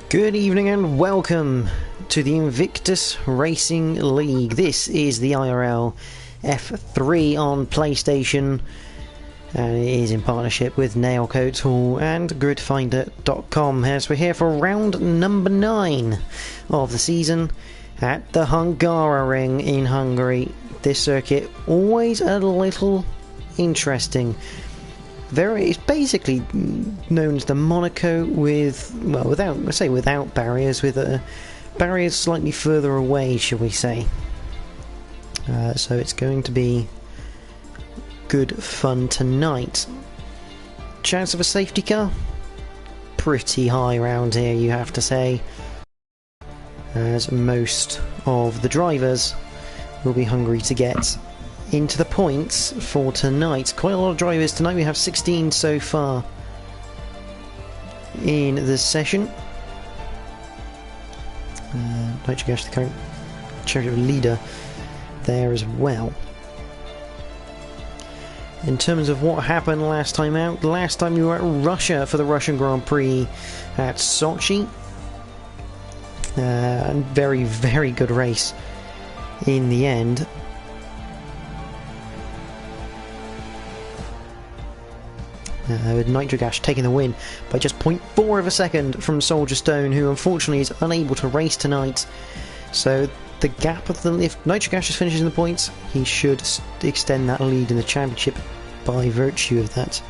Good evening and welcome to the Invictus Racing League. This is the IRL F3 on PlayStation, and it is in partnership with Nailcoat Hall and gridfinder.com, as we're here for round number 9 of the season at the Hungaroring in Hungary. This circuit always a little interesting. It's basically known as the Monaco with, well, without barriers, with barriers slightly further away, shall we say. So it's going to be good fun tonight. Chance of a safety car? Pretty high around here, you have to say, as most of the drivers will be hungry to get into the points for tonight. Quite a lot of drivers tonight. We have 16 so far in the session. Nitrogash, the current championship leader, there as well. In terms of what happened last time out, last time we were at Russia for the Russian Grand Prix at Sochi. And very, very good race in the end. With Nitrogash taking the win by just 0.4 of a second from Soldier Stone, who unfortunately is unable to race tonight. So the gap of if Nitrogash finishes in the points, he should extend that lead in the championship by virtue of that.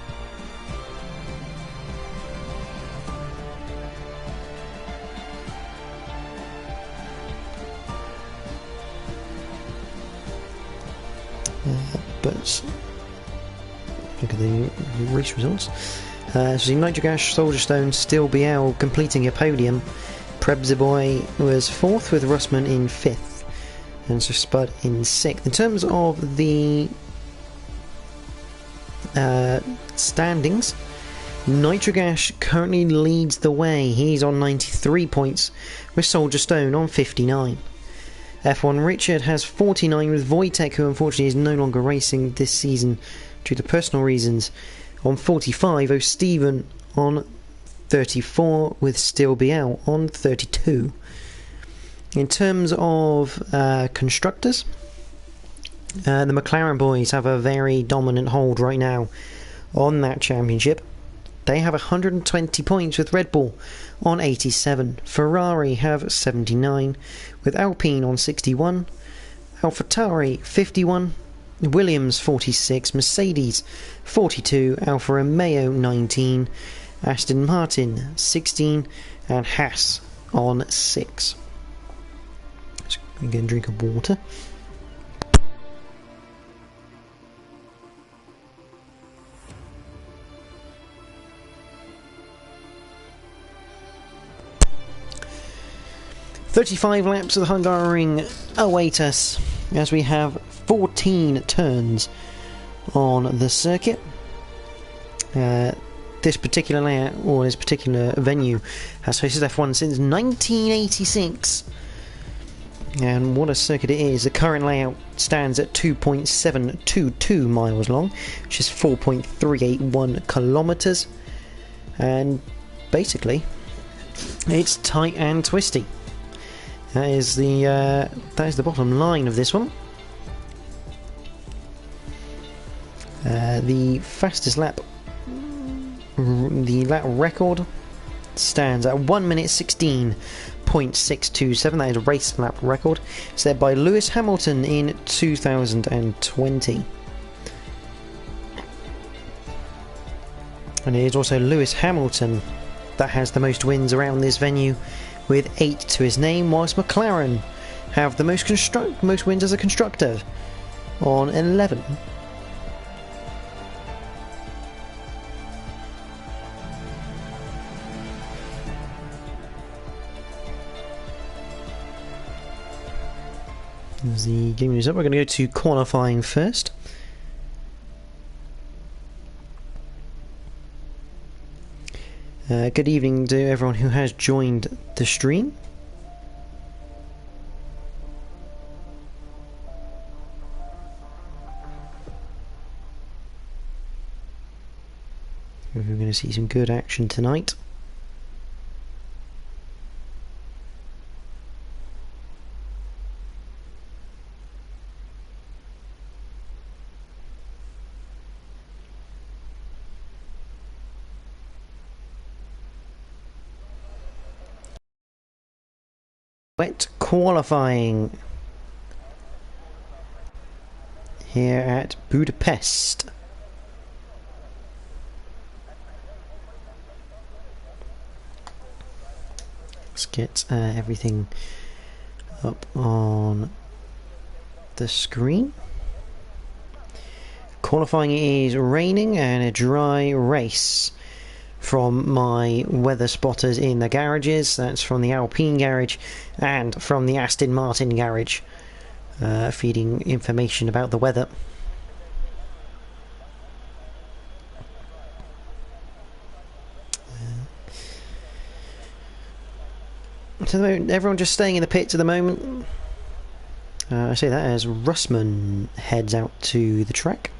But look at the race results. So Nitrogash, Soldier Stone, Still BL completing a podium. Prebziboy was 4th with Russman in 5th, and Sir Spud in 6th. In terms of the standings, Nitrogash currently leads the way. He's on 93 points, with Soldier Stone on 59. F1 Richard has 49 with Wojtek, who unfortunately is no longer racing this season due to personal reasons, on 45. O'Stephen on 34 with Still BL on 32. In terms of constructors, the McLaren boys have a very dominant hold right now on that championship. They have 120 points with Red Bull on 87. Ferrari have 79 with Alpine on 61. AlphaTauri 51. Williams 46, Mercedes 42, Alfa Romeo 19, Aston Martin 16, and Haas on 6. Let's get a drink of water. "35 laps of the Hungaroring await us, as we have 14 turns on the circuit. This particular layout, or this particular venue, has hosted F1 since 1986. And what a circuit it is. The current layout stands at 2.722 miles long, which is 4.381 kilometres. And basically, it's tight and twisty. That is the bottom line of this one. The fastest lap, the lap record stands at 1 minute 16.627. That is a race lap record, set by Lewis Hamilton in 2020. And it is also Lewis Hamilton that has the most wins around this venue, with 8 to his name, whilst McLaren have the most wins as a constructor on 11. As the game moves up, we're going to go to qualifying first. Good evening to everyone who has joined the stream. We're going to see some good action tonight. wet qualifying here at Budapest. Let's get everything up on the screen. Qualifying is raining and a dry race from my weather spotters in the garages. That's from the Alpine garage and from the Aston Martin garage, feeding information about the weather. So everyone just staying in the pits at the moment. I say that as Russman heads out to the track.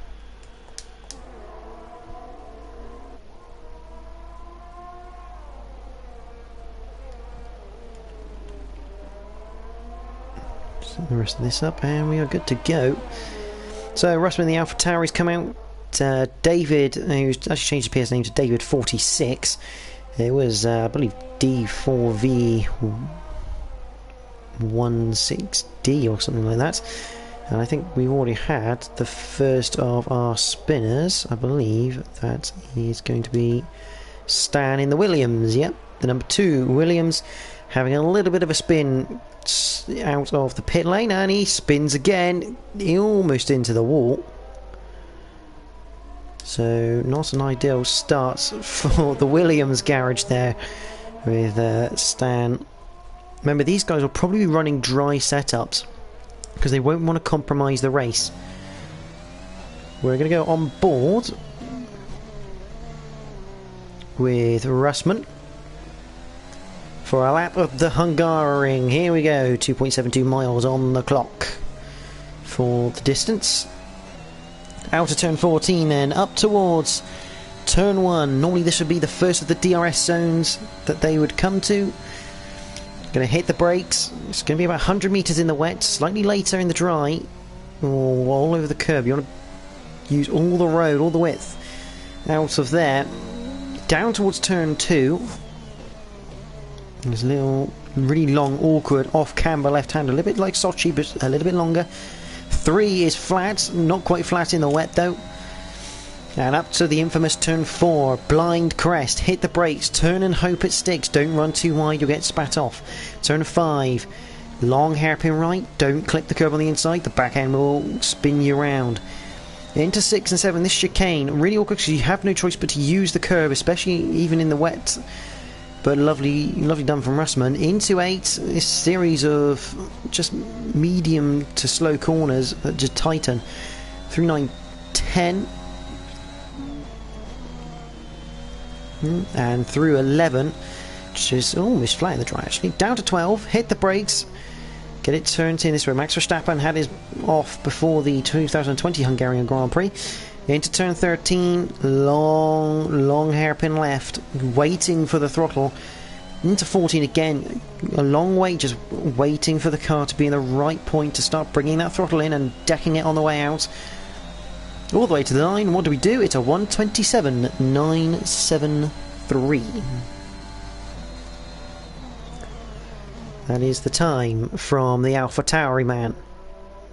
Set the rest of this up and we are good to go. So Russman, the AlphaTauri, has come out. David, who's actually changed the PS name to David 46. It was, I believe, D4V16D or something like that. And I think we've already had the first of our spinners. I believe that is going to be Stan in the Williams. Yep, the number 2 Williams having a little bit of a spin out of the pit lane, and he spins again, almost into the wall. So not an ideal start for the Williams garage there with Stan. Remember, these guys will probably be running dry setups because they won't want to compromise the race. We're going to go on board with Russman for a lap of the Hungarian. Here we go, 2.72 miles on the clock for the distance. Out of turn 14 then, up towards turn 1. Normally this would be the first of the DRS zones that they would come to. Going to hit the brakes. It's going to be about 100 metres in the wet, slightly later in the dry. All over the curb. You want to use all the road, all the width out of there. Down towards turn 2. There's a little, really long, awkward off-camber left-hander. A little bit like Sochi, but a little bit longer. 3 is flat, not quite flat in the wet though. And up to the infamous turn 4, blind crest, hit the brakes, turn and hope it sticks, don't run too wide, you'll get spat off. Turn 5, long hairpin right, don't clip the curb on the inside, the back end will spin you around. Into 6 and 7, this chicane, really awkward because you have no choice but to use the curb, especially even in the wet. But lovely done from Russman. Into 8, this series of just medium to slow corners that just tighten. Through 9, 10. And through 11, which is almost flat in the dry actually. Down to 12, hit the brakes. Get it turned in this way. Max Verstappen had his off before the 2020 Hungarian Grand Prix. Into turn 13, long hairpin left, waiting for the throttle. Into 14 again, a long wait, just waiting for the car to be in the right point to start bringing that throttle in and decking it on the way out. All the way to the line, what do we do? It's a 1:27.973. That is the time from the AlphaTauri man.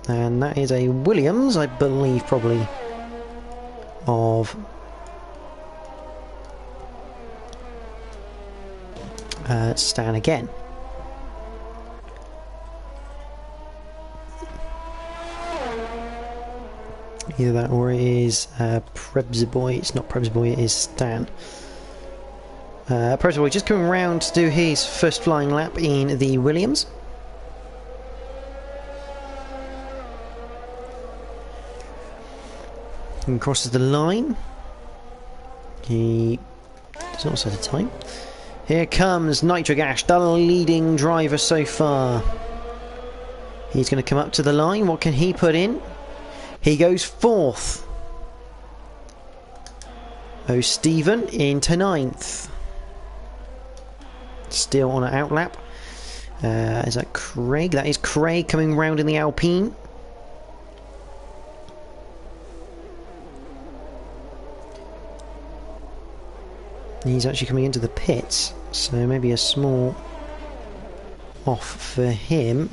And that is a Williams, I believe, probably, of Stan again. Either that or it is Prebsboy. It's not Prebsboy, it is Stan. Prebsboy just coming round to do his first flying lap in the Williams. And crosses the line. He does not set a time. Here comes Nitric Ash, the leading driver so far. He's going to come up to the line. What can he put in? He goes 4th. Oh, Stephen into 9th. Still on an outlap. Is that Craig? That is Craig coming round in the Alpine. He's actually coming into the pits, so maybe a small off for him.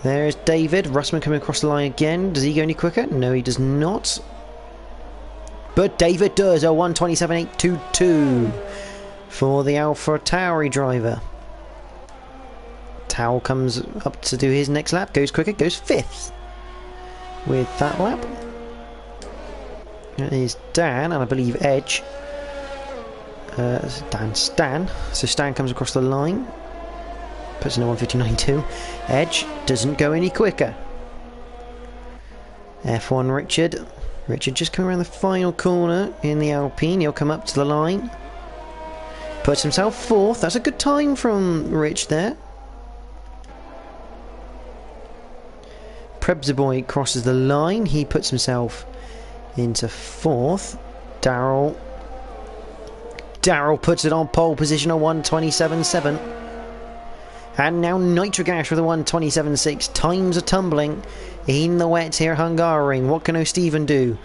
There's David. Russman coming across the line again. Does he go any quicker? No, he does not. But David does. A 1:27.822 for the Alpha Tauri driver. Tau comes up to do his next lap. Goes quicker. Goes 5th with that lap. That is Dan, and I believe Edge. Stan. So Stan comes across the line. Puts in a 1:59.2. Edge doesn't go any quicker. F1 Richard. Richard just coming around the final corner in the Alpine. He'll come up to the line. Puts himself 4th. That's a good time from Rich there. Prebzaboy crosses the line. He puts himself into 4th. Daryl puts it on pole position at 1:27.7. And now Nitrogash with a 1:27.6. Times are tumbling in the wet here, Hungarian. What can O'Steven do?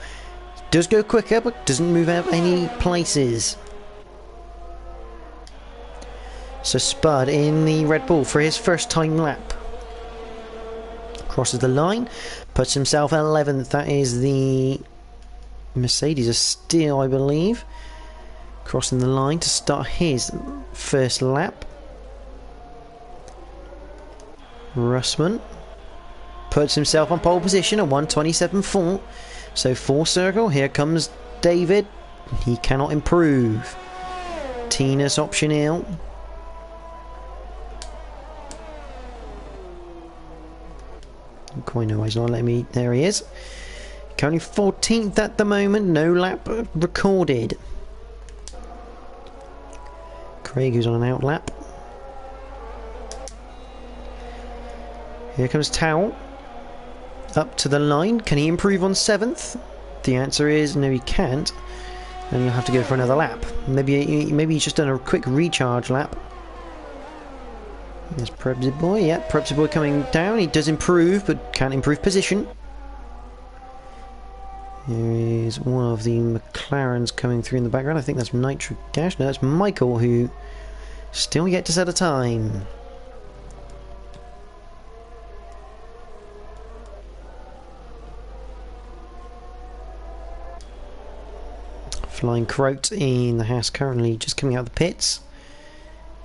Does go quicker, but doesn't move out any places. So Spud in the Red Bull for his first time lap. Crosses the line, puts himself 11th. That is the Mercedes, a steal, I believe. Crossing the line to start his first lap. Russman puts himself on pole position at 1:27.4. So 4 circle. Here comes David. He cannot improve. Tina's optional. Quite no, he's not letting me. There he is. Currently 14th at the moment. No lap recorded. Craig, who's on an out lap. Here comes Towel. Up to the line. Can he improve on 7th? The answer is no, he can't. And you'll have to go for another lap. Maybe he's just done a quick recharge lap. There's Prebzaboy. Yeah, Prebzaboy coming down. He does improve, but can't improve position. Here is one of the McLarens coming through in the background. I think that's Nitrogash. No, that's Michael, who still yet to set a time. Flying Croat in the house currently just coming out of the pits.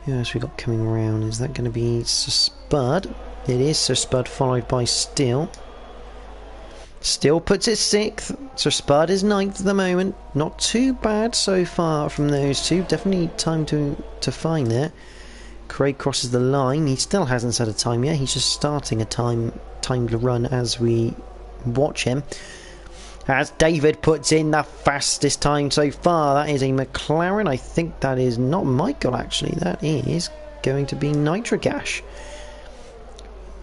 Who else we got coming around? Is that going to be Sir Spud? It is Sir Spud, followed by Steele. Steele puts it 6th. Sir Spud is 9th at the moment. Not too bad so far from those two. Definitely time to find there. Craig crosses the line. He still hasn't set a time yet. He's just starting a time to run as we watch him. As David puts in the fastest time so far. That is a McLaren. I think that is not Michael, actually. That is going to be Nitrogash.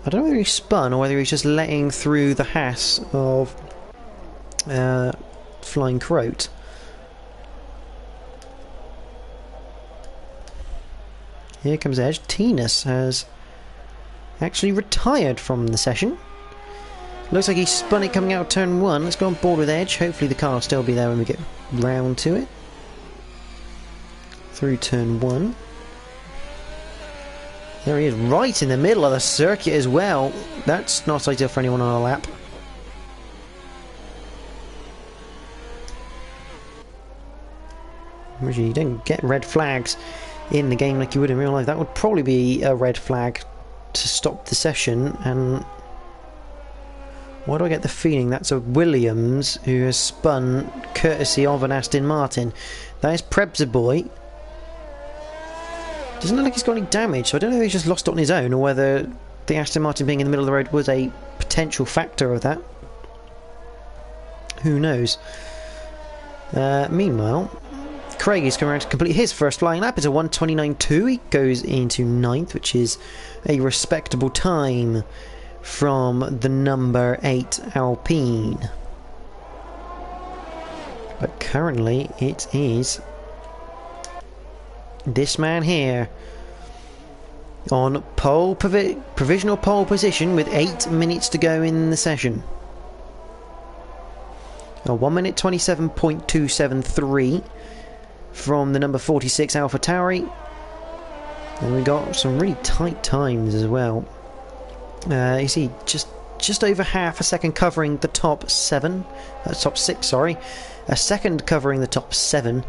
I don't know whether he spun or whether he's just letting through the Haas of Flying Croat. Here comes Edge. Tinas has actually retired from the session. Looks like he spun it coming out of turn 1. Let's go on board with Edge. Hopefully the car will still be there when we get round to it. Through turn 1. There he is, right in the middle of the circuit as well. That's not ideal for anyone on a lap. Usually you don't get red flags in the game like you would in real life. That would probably be a red flag to stop the session. And why do I get the feeling that's a Williams who has spun courtesy of an Aston Martin? That is Prebzaboy. Doesn't look like he's got any damage, so I don't know if he's just lost it on his own or whether the Aston Martin being in the middle of the road was a potential factor of that. Who knows? Meanwhile, Craig is coming around to complete his first flying lap. It's a 1:29.2. He goes into 9th, which is a respectable time from the number 8 Alpine. But currently it is this man here on provisional pole position with 8 minutes to go in the session. A 1:27.273 from the number 46 AlphaTauri. And we got some really tight times as well. You see, just over half a second covering the top top 6, sorry. A second covering the top 7.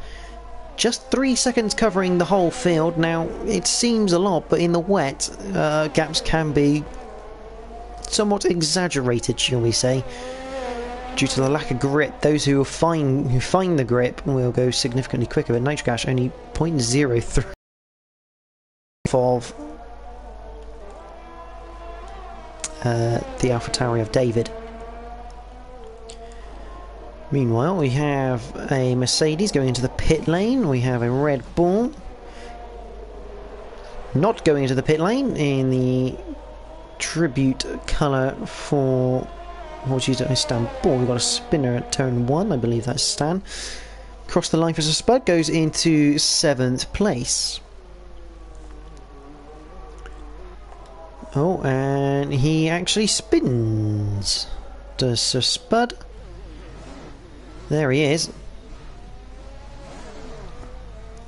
Just 3 seconds covering the whole field. Now, it seems a lot, but in the wet, gaps can be somewhat exaggerated, shall we say, due to the lack of grip. Those who find the grip will go significantly quicker, but Nitric Ash only 0.03 of the AlphaTauri of David. Meanwhile, we have a Mercedes going into the pit lane. We have a Red Bull not going into the pit lane in the tribute colour for what's used at Istanbul. We've got a spinner at turn 1, I believe that's Stan. Cross the line for Spud, goes into 7th place. Oh, and he actually spins. Does Sir Spud? There he is.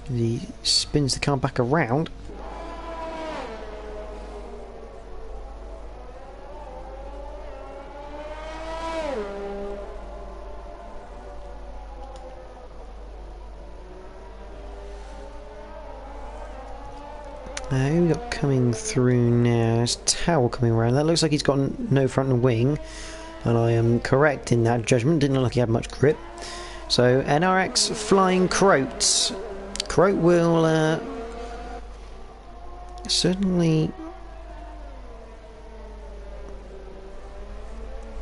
He spins the car back around. Who we got coming through now? There's Towel coming around. That looks like he's got no front wing, and I am correct in that judgment. Didn't look like he had much grip. So NRX Flying Croats. Croat will certainly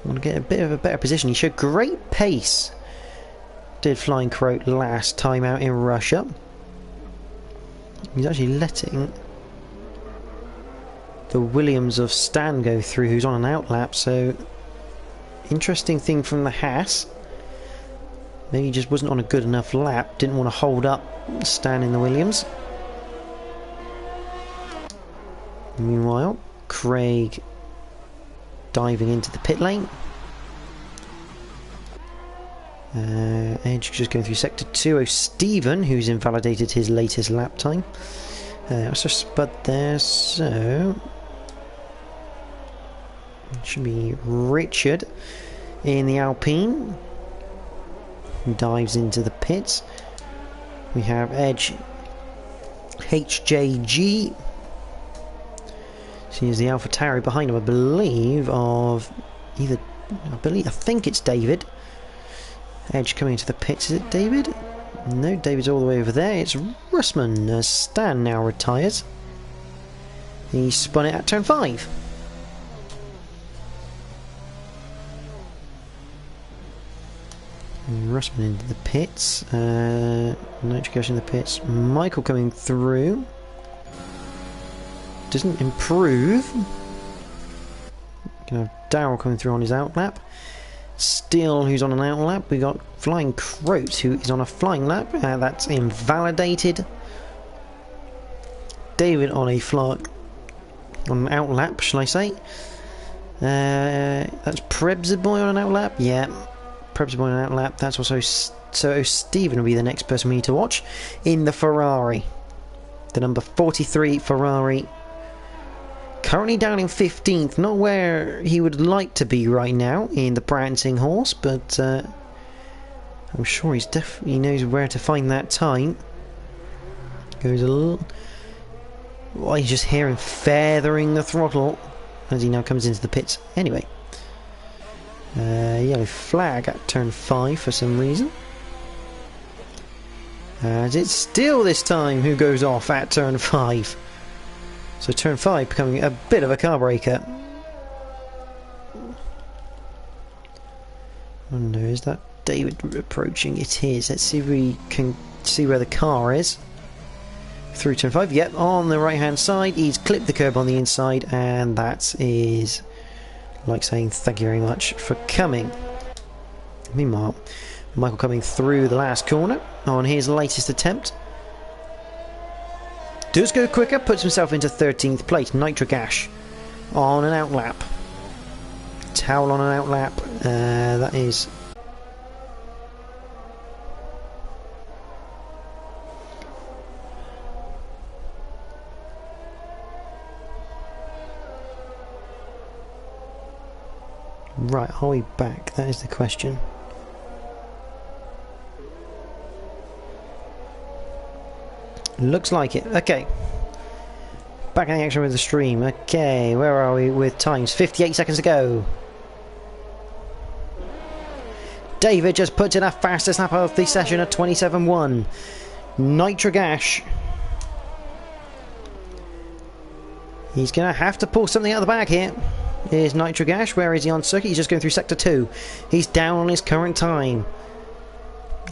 want to get a bit of a better position. He showed great pace, did Flying Croat last time out in Russia. He's actually letting the Williams of Stan go through, who's on an outlap. So interesting thing from the Haas. Maybe he just wasn't on a good enough lap. Didn't want to hold up Stan in the Williams. Meanwhile, Craig diving into the pit lane. Edge just going through sector 2. Oh, Stephen, who's invalidated his latest lap time. Also Spud there, so it should be Richard in the Alpine. Dives into the pits. We have Edge HJG. So here's the AlphaTauri behind him, I believe, of either I think it's David. Edge coming into the pits. Is it David? No, David's all the way over there. It's Russman as Stan now retires. He spun it at turn 5. Russman into the pits. Nitric Ash in the pits. Michael coming through. Doesn't improve. Gonna have Darryl coming through on his outlap. Still, who's on an outlap? We got Flying Croat, who is on a flying lap. That's invalidated. David on on an outlap, shall I say? That's Prebzeboy on an outlap. Yeah, Prebzeboy on an outlap. That's also so. Stephen will be the next person we need to watch in the Ferrari. The number 43 Ferrari. Currently down in 15th, not where he would like to be right now in the prancing horse, but I'm sure he knows where to find that time. Goes a little. Well, you just hear him feathering the throttle as he now comes into the pits. Anyway, yellow flag at turn 5 for some reason. As it's still this time who goes off at turn 5. So turn 5 becoming a bit of a car breaker. Wonder, is that David approaching? It is. Let's see if we can see where the car is. Through turn 5, yep, on the right hand side. He's clipped the curb on the inside, and that is like saying thank you very much for coming. Meanwhile, Michael coming through the last corner on his latest attempt. Does go quicker, puts himself into 13th place. Nitric Ash on an outlap. Towel on an outlap. That is Right, are we back? That is the question. Looks like it. Okay. Back in the action with the stream. Okay, where are we with times? 58 seconds to go. David just puts in a fastest lap of the session at 27.1. Nitrogash. He's going to have to pull something out of the bag here. Here's Nitrogash. Where is he on circuit? He's just going through sector 2. He's down on his current time.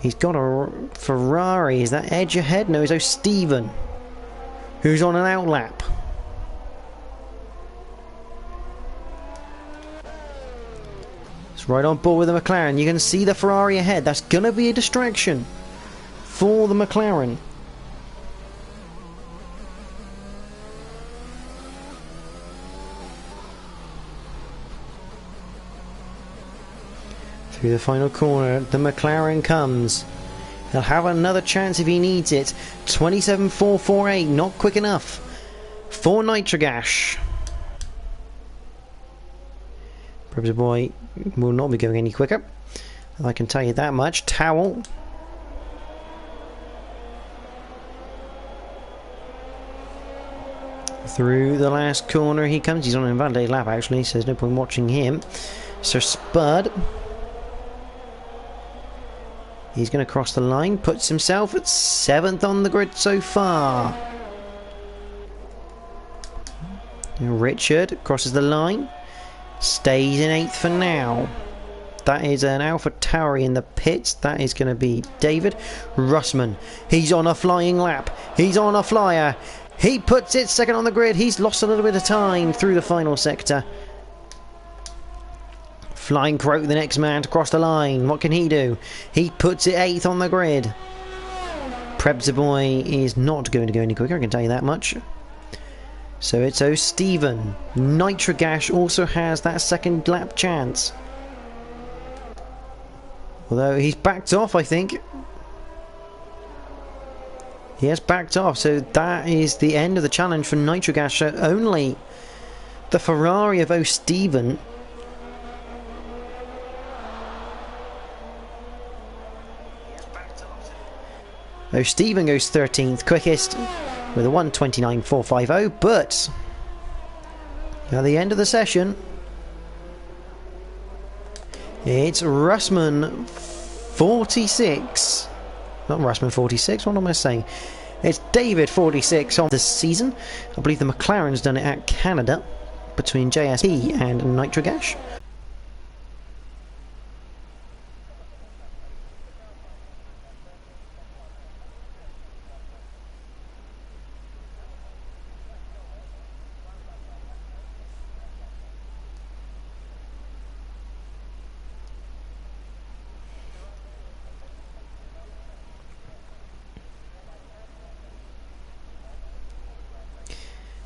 He's got a Ferrari. Is that Edge ahead? No, it's O'Steven, who's on an outlap. It's right on board with the McLaren. You can see the Ferrari ahead. That's going to be a distraction for the McLaren. Through the final corner, the McLaren comes. He'll have another chance if he needs it. 27.448, not quick enough for Nitrogash. Probs boy will not be going any quicker, I can tell you that much. Towel. Through the last corner he comes. He's on an invalidated lap actually, so there's no point watching him. Sir Spud. He's going to cross the line, puts himself at 7th on the grid so far. Richard crosses the line, stays in 8th for now. That is an Alpha Tauri in the pits. That is going to be David Russman. He's on a flying lap. He's on a flyer. He puts it 2nd on the grid. He's lost a little bit of time through the final sector. Flying Croak, the next man to cross the line. What can he do? He puts it 8th on the grid. Prebzaboy is not going to go any quicker, I can tell you that much. So it's O'Steven. Nitrogash also has that 2nd lap chance. Although he's backed off, I think. He has backed off, so that is the end of the challenge for Nitrogash. So only the Ferrari of O'Steven O'Steven goes 13th, quickest with a 1:29.450, but at the end of the session it's Russman 46. Not Russman 46, what am I saying? It's David 46 on this season. I believe the McLaren's done it at Canada between JSP and Nitrogash.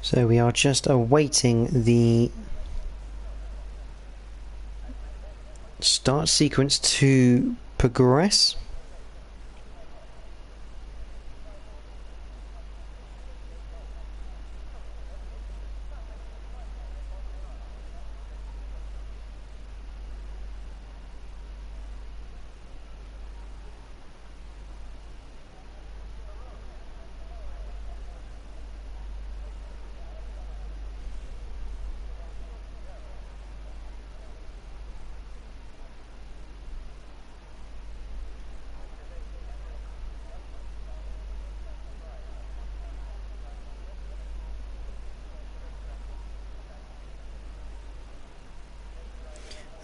So we are just awaiting the start sequence to progress.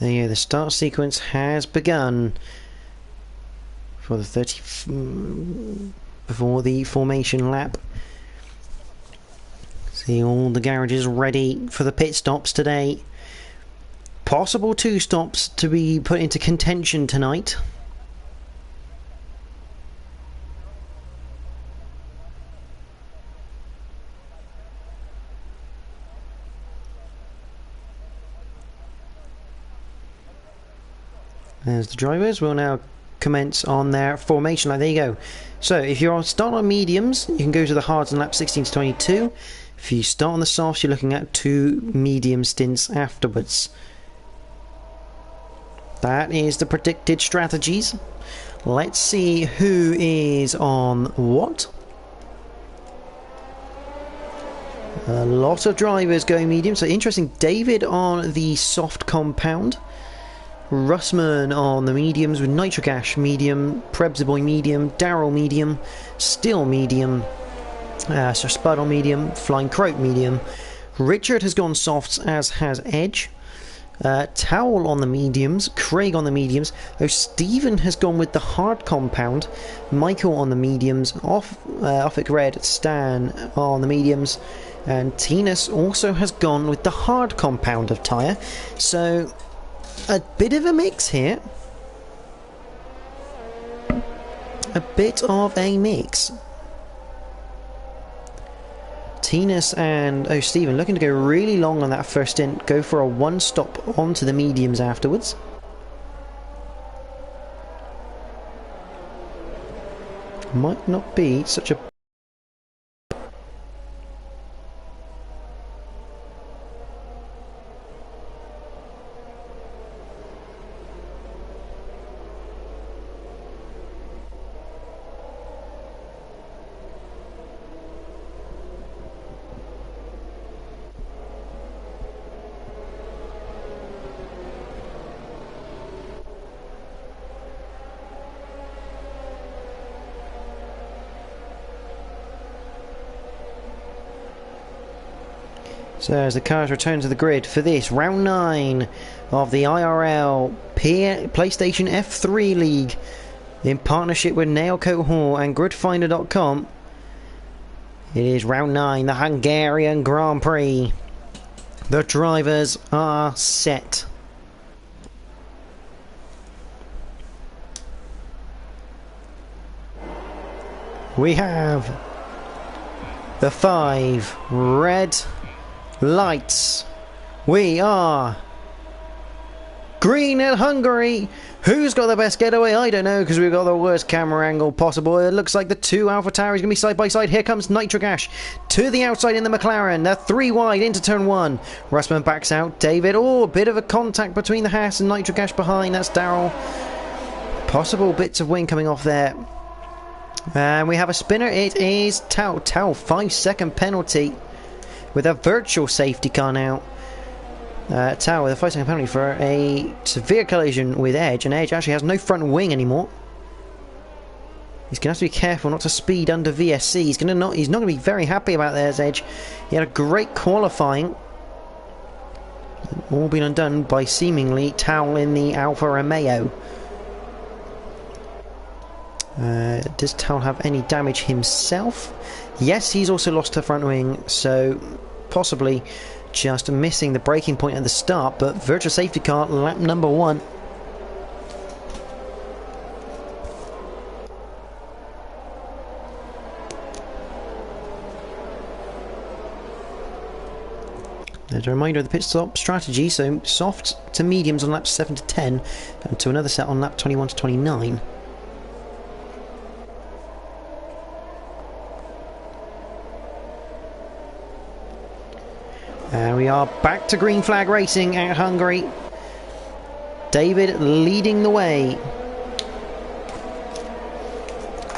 There you go, the start sequence has begun for the 30 before the formation lap. See all the garages ready for the pit stops today. Possible 2 stops to be put into contention tonight. As the drivers will now commence on their formation line. There you go. So if you're start on mediums, you can go to the hards in lap 16 to 22. If you start on the softs, you're looking at 2 medium stints afterwards. That is the predicted strategies. Let's see who is on what. A lot of drivers going medium, so interesting. David on the soft compound. Russman on the mediums with Nitric Ash medium, Prebsboy medium, Daryl medium, Still medium, Sir Spud on medium, Flying Croat medium. Richard has gone softs, as has Edge. Towel on the mediums, Craig on the mediums. Stephen has gone with the hard compound, Michael on the mediums, Offic Red, Stan on the mediums, and Tinas also has gone with the hard compound of tyre. So a bit of a mix here. A bit of a mix. Tinas and Stephen looking to go really long on that first stint, go for a one stop onto the mediums afterwards. Might not be such a So as the cars return to the grid for this round 9 of the IRL PlayStation F3 League in partnership with Nailcoat Hall and Gridfinder.com. It is round 9, the Hungarian Grand Prix. The drivers are set. We have the 5 red lights. We are green at Hungary. Who's got the best getaway? I don't know, because we've got the worst camera angle possible. It looks like the 2 Alpha Tower is going to be side by side. Here comes Nitric Ash to the outside in the McLaren. They're 3 wide into turn 1. Russman backs out. David, oh, a bit of a contact between the Haas and Nitric Ash behind. That's Daryl. Possible bits of wing coming off there. And we have a spinner. It is Tao. 5-second penalty with a virtual safety car now. Tao with a 5-second penalty for a severe collision with Edge, and Edge actually has no front wing anymore. He's going to have to be careful not to speed under VSC. He's not going to be very happy about this, Edge. He had a great qualifying. All been undone by seemingly Tao in the Alfa Romeo. Does Tao have any damage himself? Yes, he's also lost her front wing, so possibly just missing the braking point at the start, but virtual safety car, lap number 1. There's a reminder of the pit stop strategy, so soft to mediums on laps 7 to 10, and to another set on lap 21 to 29. And we are back to green flag racing at Hungary. David leading the way.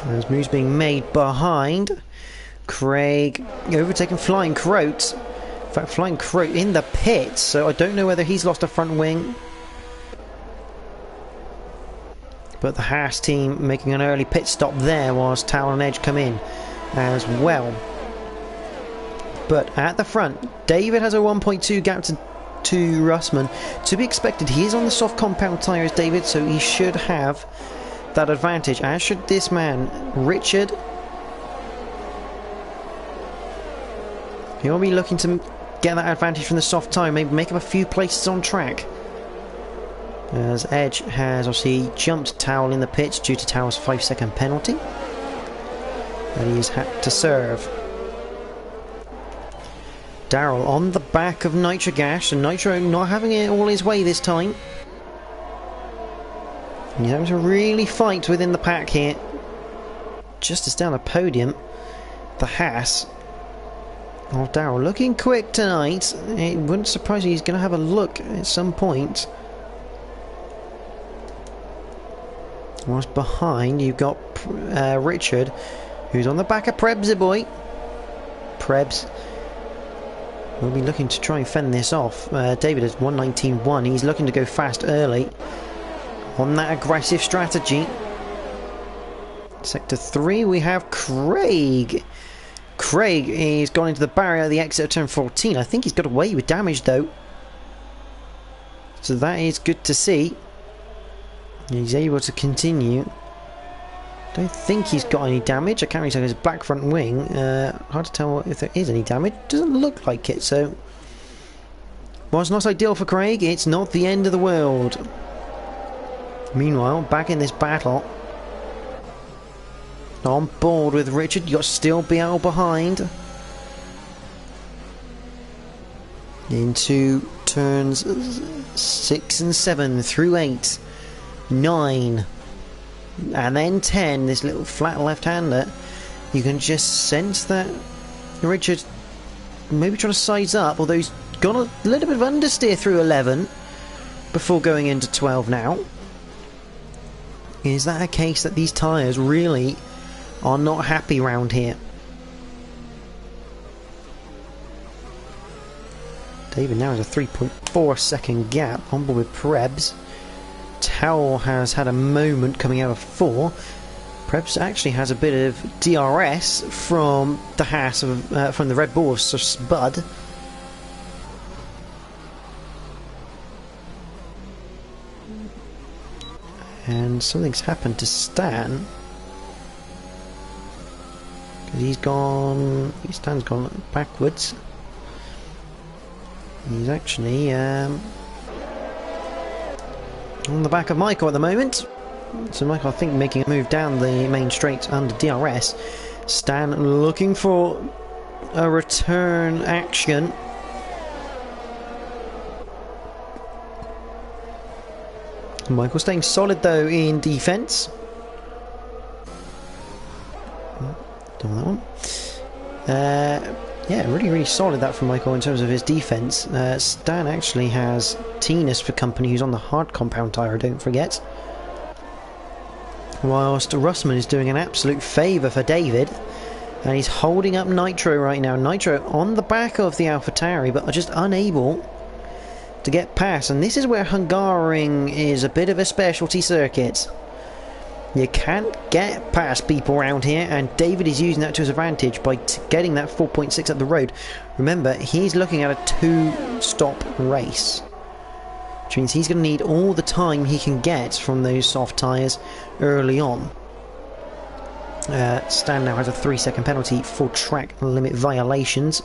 There's moves being made behind. Craig overtaking Flying Croat. In fact, Flying Croat in the pits, so I don't know whether he's lost a front wing. But the Haas team making an early pit stop there whilst Towel and Edge come in as well. But at the front, David has a 1.2 gap to Russman. To be expected, he is on the soft compound tyres, David, so he should have that advantage, as should this man, Richard. He'll be looking to get that advantage from the soft tyre, maybe make up a few places on track. As Edge has obviously jumped Towel in the pits due to Towel's 5-second penalty that he has had to serve. Daryl on the back of Nitric Ash, and Nitro not having it all his way this time. He's having to really fight within the pack here. Just as down the podium, the Haas of Daryl looking quick tonight. It wouldn't surprise me he's going to have a look at some point. Whilst behind, you've got Richard, who's on the back of Prebsy boy. Prebs will be looking to try and fend this off. David is 119.1. He's looking to go fast early on that aggressive strategy. Sector 3, we have Craig. Craig is gone into the barrier at the exit of turn 14. I think he's got away with damage though. So that is good to see. He's able to continue. Don't think he's got any damage. I can't really tell his black front wing. Hard to tell if there is any damage. Doesn't look like it, so... While it's not ideal for Craig, it's not the end of the world. Meanwhile, back in this battle... On board with Richard, you've got still BL behind. Into turns 6 and 7 through 8, 9, and then 10. This little flat left-hander. You can just sense that Richard maybe trying to size up, although he's got a little bit of understeer through 11 before going into 12 now. Is that a case that these tyres really are not happy round here? David now has a 3.4 second gap on board with Prebs. Towel has had a moment coming out of 4. Prebs actually has a bit of DRS from the Haas of from the Red Bull of Spud. And something's happened to Stan. Stan's gone backwards. He's actually on the back of Michael at the moment. So Michael, I think, making a move down the main straight under DRS. Stan looking for a return action. Michael staying solid though in defence. Done that one. Yeah, really solid that from Michael in terms of his defence. Stan actually has Tinas for company, who's on the hard compound tyre, don't forget. Whilst Russman is doing an absolute favour for David. And he's holding up Nitro right now. Nitro on the back of the AlphaTauri, but just unable to get past. And this is where Hungarian is a bit of a specialty circuit. You can't get past people around here, and David is using that to his advantage by getting that 4.6 up the road. Remember, he's looking at a 2-stop race, which means he's going to need all the time he can get from those soft tyres early on. Stan now has a 3-second penalty for track limit violations,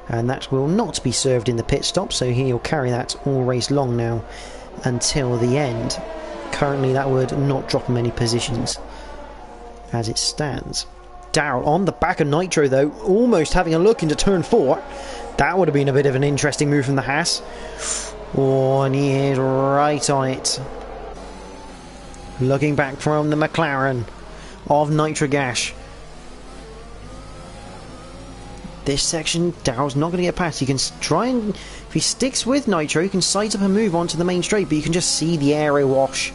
and that will not be served in the pit stop, so he'll carry that all race long now until the end. Currently that would not drop him any positions as it stands. Darrell on the back of Nitro though, almost having a look into turn 4. That would have been a bit of an interesting move from the Haas. Oh, and he is right on it. Looking back from the McLaren of Nitrogash. This section, Darrell's not going to get past. He can try and, if he sticks with Nitro, he can size up and move onto the main straight, but you can just see the aero wash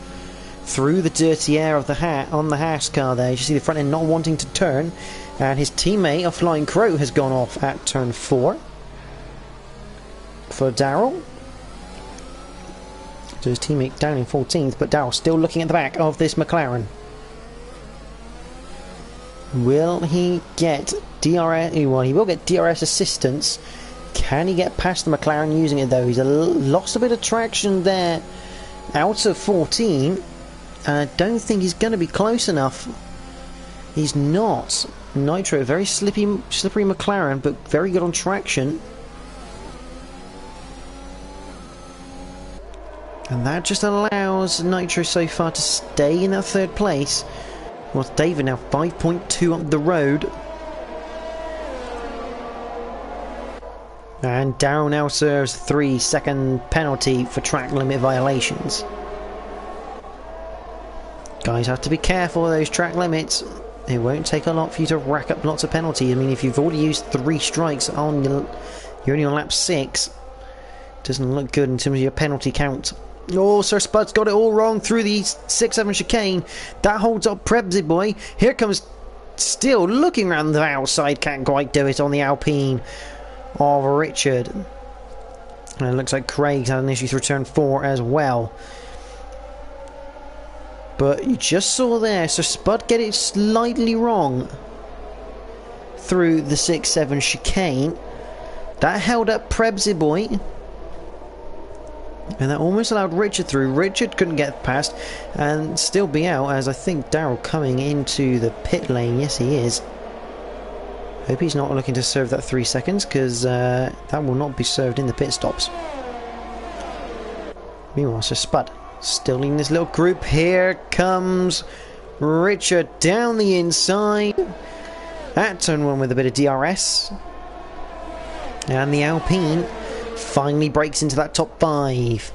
through the dirty air of the on the Haas car there. You see the front end not wanting to turn, and his teammate, a Flying Crow, has gone off at turn 4 for Darrell. So his teammate down in 14th, but Darrell still looking at the back of this McLaren. Will he get DRS? Well, he will get DRS assistance. Can he get past the McLaren using it though? He's lost a bit of traction there out of 14, and I don't think he's going to be close enough. He's not. Nitro, very slippery McLaren, but very good on traction. And that just allows Nitro so far to stay in that 3rd place. Well, David now 5.2 up the road. And Darrell now serves 3-second penalty for track limit violations. Guys have to be careful of those track limits. It won't take a lot for you to rack up lots of penalties. I mean, if you've already used 3 strikes on you're only on lap 6. Doesn't look good in terms of your penalty count. Oh, Sir Spud's got it all wrong through the 6-7 chicane. That holds up Prebzy boy. Here comes Still looking around the outside. Can't quite do it on the Alpine of Richard. And it looks like Craig's had an issue through turn 4 as well. But you just saw there, Sir Spud get it slightly wrong through the 6-7 chicane. That held up Prebzy boy. And that almost allowed Richard through. Richard couldn't get past and still be out, as I think Daryl coming into the pit lane. Yes, he is. Hope he's not looking to serve that 3 seconds, because that will not be served in the pit stops. Meanwhile, Sir Spud still in this little group. Here comes Richard down the inside at turn 1 with a bit of DRS. And the Alpine finally breaks into that top 5.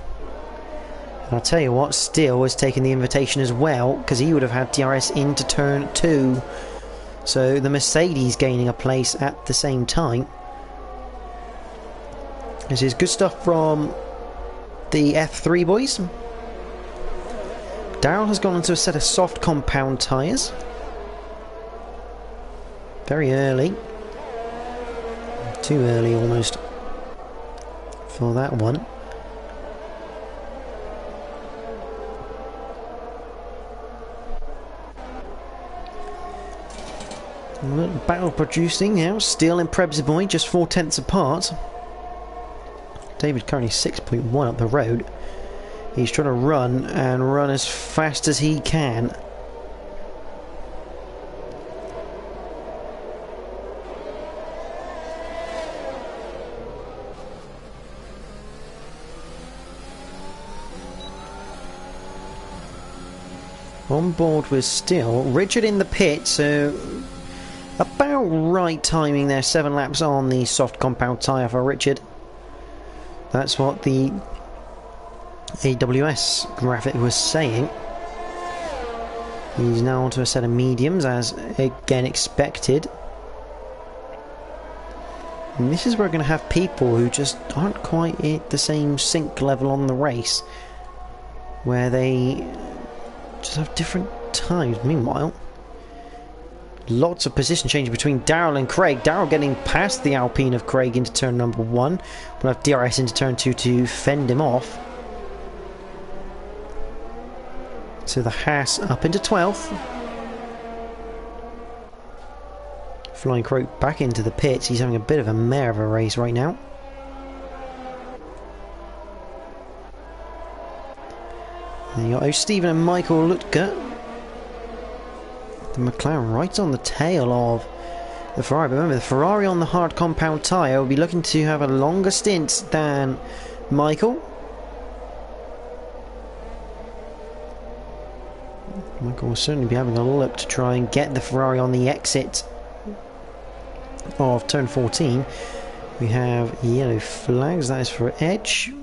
And I'll tell you what, Steele has taken the invitation as well, because he would have had DRS into turn 2. So the Mercedes gaining a place at the same time. This is good stuff from the F3 boys. Daryl has gone into a set of soft compound tyres. Very early. Too early almost for that one. Battle producing now. Steele and Prebzy boy just 4/10 apart. David currently 6.1 up the road. He's trying to run and run as fast as he can. On board with Steele. Richard in the pit, so about right timing there. 7 laps on the soft compound tyre for Richard. That's what the AWS graphic was saying. He's now onto a set of mediums, as again expected. And this is where we're going to have people who just aren't quite at the same sync level on the race, where they just have different times. Meanwhile, lots of position change between Daryl and Craig. Daryl getting past the Alpine of Craig into turn number 1. We'll have DRS into turn 2 to fend him off. So the Haas up into 12th. Flying Croak back into the pits. He's having a bit of a mare of a race right now. And you got Stephen and Michael Lutke. The McLaren right on the tail of the Ferrari. But remember, the Ferrari on the hard compound tyre will be looking to have a longer stint than Michael. Michael will certainly be having a look to try and get the Ferrari on the exit of turn 14. We have yellow flags. That is for Edge.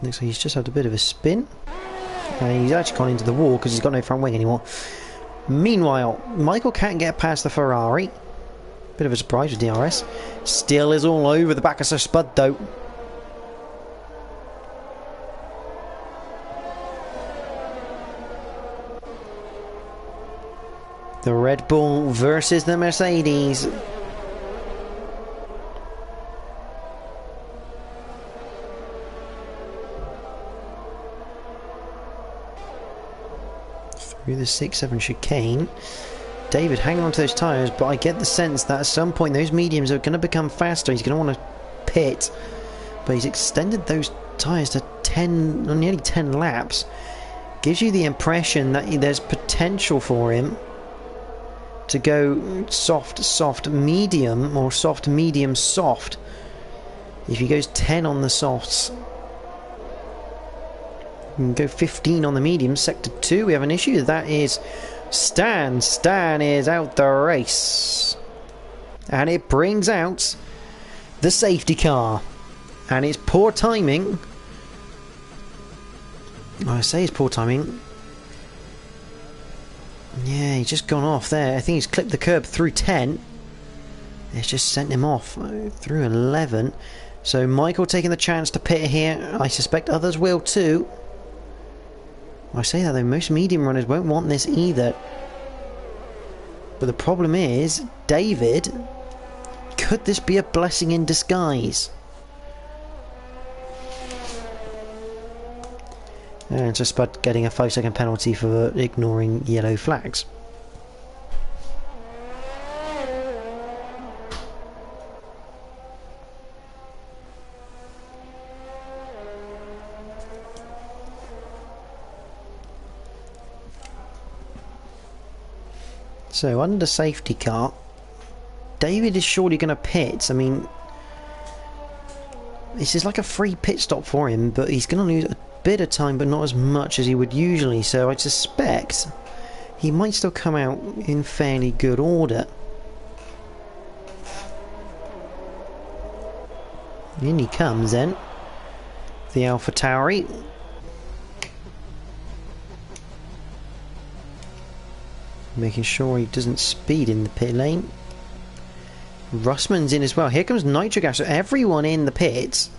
Looks like he's just had a bit of a spin. He's actually gone into the wall because he's got no front wing anymore. Meanwhile, Michael can't get past the Ferrari. Bit of a surprise with DRS. Still is all over the back of Sir Spud though. The Red Bull versus the Mercedes. Through the 6-7 chicane. David hanging on to those tyres, but I get the sense that at some point those mediums are going to become faster. He's going to want to pit, but he's extended those tyres to 10, or nearly 10 laps. Gives you the impression that there's potential for him to go soft, soft, medium, or soft, medium, soft. If he goes 10 on the softs, and go 15 on the medium. Sector 2, we have an issue. That is Stan. Stan is out the race. And it brings out the safety car. And it's poor timing. I say it's poor timing. Yeah, he's just gone off there. I think he's clipped the curb through 10. It's just sent him off through 11. So Michael taking the chance to pit here. I suspect others will too. I say that though, most medium runners won't want this either. But the problem is, David, could this be a blessing in disguise? And so Spud getting a 5-second penalty for ignoring yellow flags. So, under safety car, David is surely going to pit. I mean, this is like a free pit stop for him, but he's going to lose a bit of time, but not as much as he would usually. So I suspect he might still come out in fairly good order. In he comes then, the AlphaTauri. Making sure he doesn't speed in the pit lane. Russman's in as well. Here comes Nitrogas. So everyone in the pits.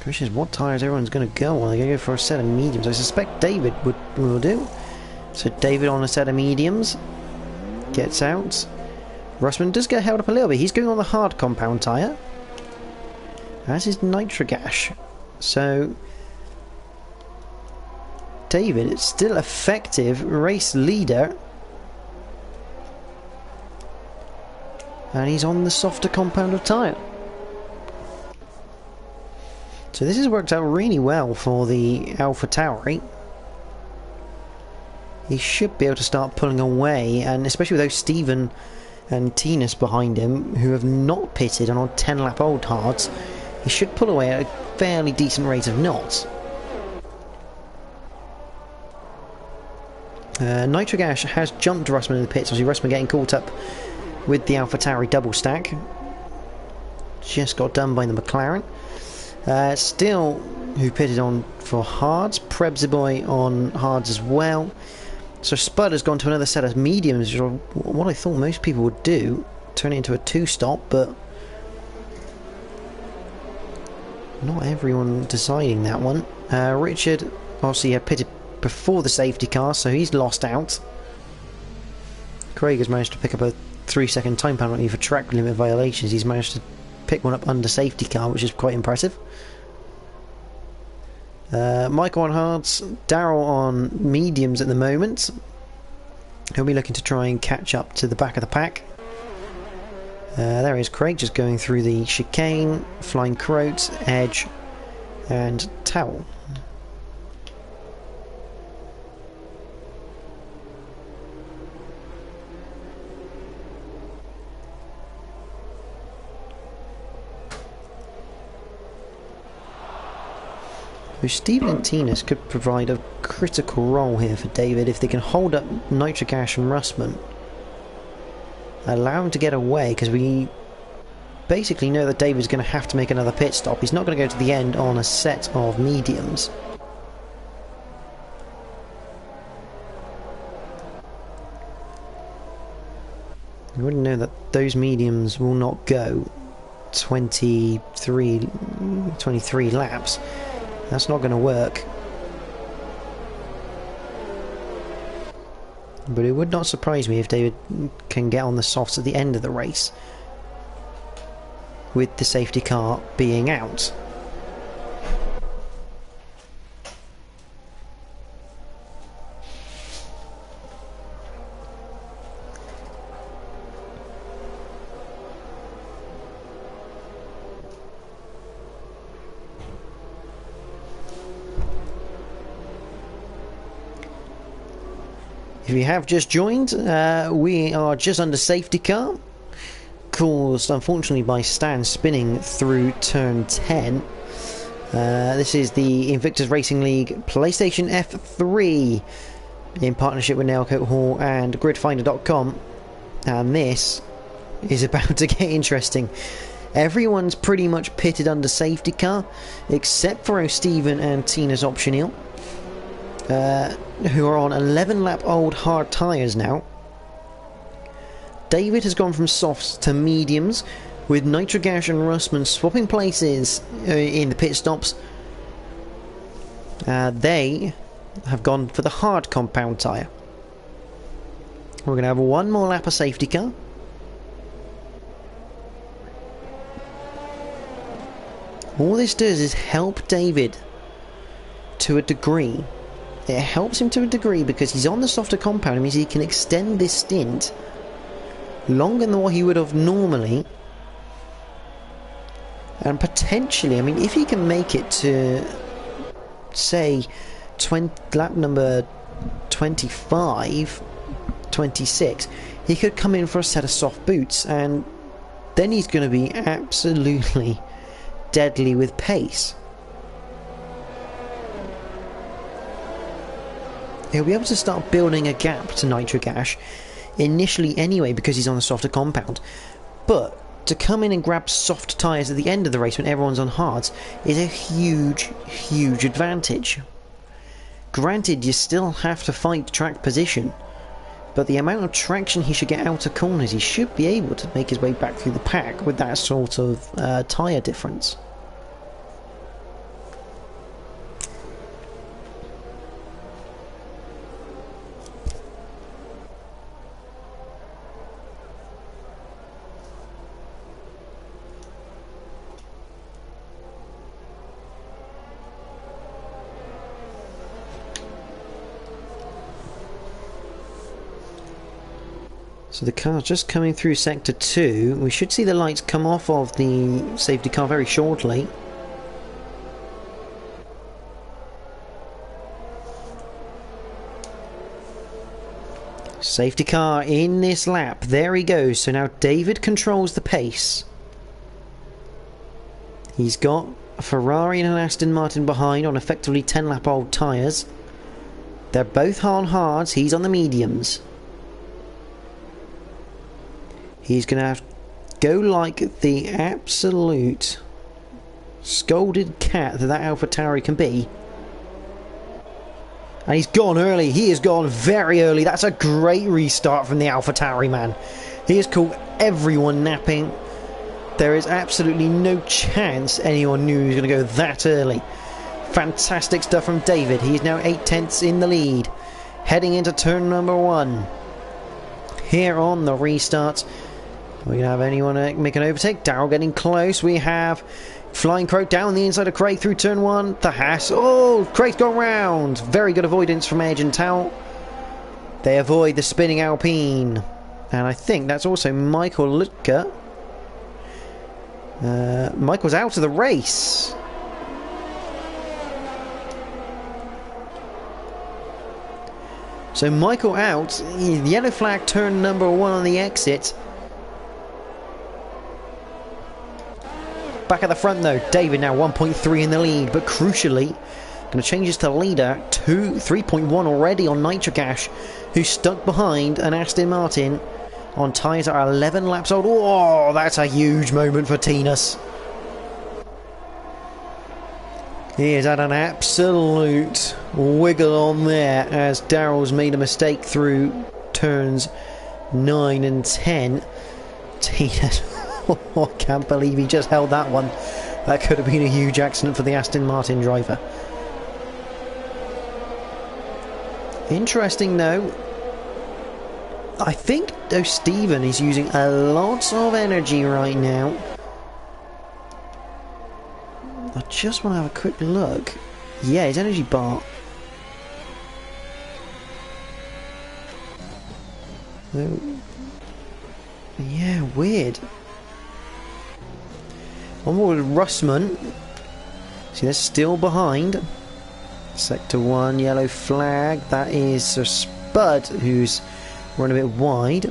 Question is, what tyres everyone's going to go on? They're going to go for a set of mediums. I suspect David will do. So David on a set of mediums. Gets out. Russman does get held up a little bit. He's going on the hard compound tyre. As is Nitrogas. So David, it's still effective race leader, and he's on the softer compound of tyre. So this has worked out really well for the AlphaTauri. He should be able to start pulling away, and especially with those Stephen and Tinus behind him, who have not pitted and on 10-lap old hards, he should pull away at a fairly decent rate of knots. Nitrogas has jumped Russman in the pits. Obviously Russman getting caught up with the AlphaTauri double stack. Just got done by the McLaren. Still, who pitted on for hards. Prebziboy on hards as well. So Spud has gone to another set of mediums, which are what I thought most people would do. Turn it into a 2-stop, but not everyone deciding that one. Richard obviously had pitted before the safety car, so he's lost out. Craig has managed to pick up a 3-second time penalty for track limit violations. He's managed to pick one up under safety car, which is quite impressive. Michael on hards, Daryl on mediums at the moment. He'll be looking to try and catch up to the back of the pack. There is Craig just going through the chicane, flying Croat, edge and towel. So Stephen and Tinus could provide a critical role here for David if they can hold up Nitrogas and Russman. Allow him to get away, because we basically know that David's going to have to make another pit stop. He's not going to go to the end on a set of mediums. You wouldn't know that those mediums will not go 23 laps. That's not going to work. But it would not surprise me if David can get on the softs at the end of the race, with the safety car being out. If you have just joined, we are just under safety car, caused unfortunately by Stan spinning through turn 10. This is the Invictus Racing League PlayStation F3 in partnership with Nailcoat Hall and gridfinder.com, and this is about to get interesting. Everyone's pretty much pitted under safety car except for O'Stephen and Tina's optional, who are on 11-lap old hard tyres now. David has gone from softs to mediums, with Nitrogash and Russman swapping places in the pit stops. They have gone for the hard compound tyre. We're going to have one more lap of safety car. All this does is help David to a degree. It helps him to a degree because he's on the softer compound. It means he can extend this stint longer than what he would have normally. And potentially, I mean, if he can make it to, say, lap number 25, 26, he could come in for a set of soft boots, and then he's going to be absolutely deadly with pace. He'll be able to start building a gap to Nitrogash initially anyway because he's on the softer compound, but to come in and grab soft tyres at the end of the race when everyone's on hards is a huge advantage. Granted, you still have to fight track position, but the amount of traction he should get out of corners, he should be able to make his way back through the pack with that sort of tyre difference. So the car's just coming through sector 2. We should see the lights come off of the safety car very shortly. Safety car in this lap. There he goes. So now David controls the pace. He's got a Ferrari and an Aston Martin behind on effectively 10-lap-old tyres. They're both on hards. He's on the mediums. He's going to have to go like the absolute scolded cat that AlphaTauri can be. And he's gone early. He has gone very early. That's a great restart from the AlphaTauri man. He has caught everyone napping. There is absolutely no chance anyone knew he was going to go that early. Fantastic stuff from David. He is now 8/10 in the lead. Heading into turn number 1. Here on the restart. Are we going to have anyone make an overtake? Darrell getting close. We have Flying Croak down the inside of Craig through turn 1. The Haas. Oh, Craig's gone round. Very good avoidance from Edge and Towel. They avoid the spinning Alpine. And I think that's also Michael Lutka. Michael's out of the race. So Michael out. Yellow flag turn number 1 on the exit. Back at the front though, David now 1.3 in the lead, but crucially, going to change this to leader, 3.1 already on Nitrogash, who's stuck behind an Aston Martin on tyres that are 11 laps old. Oh, that's a huge moment for Tinus. He has had an absolute wiggle on there as Darrell's made a mistake through turns 9 and 10. Tinus. I can't believe he just held that one. That could have been a huge accident for the Aston Martin driver. Interesting though. I think though Stephen is using a lot of energy right now. I just want to have a quick look. Yeah, his energy bar. Yeah, weird. One more with Russman. See, they're still behind. Sector 1, yellow flag. That is Sir Spud, who's run a bit wide.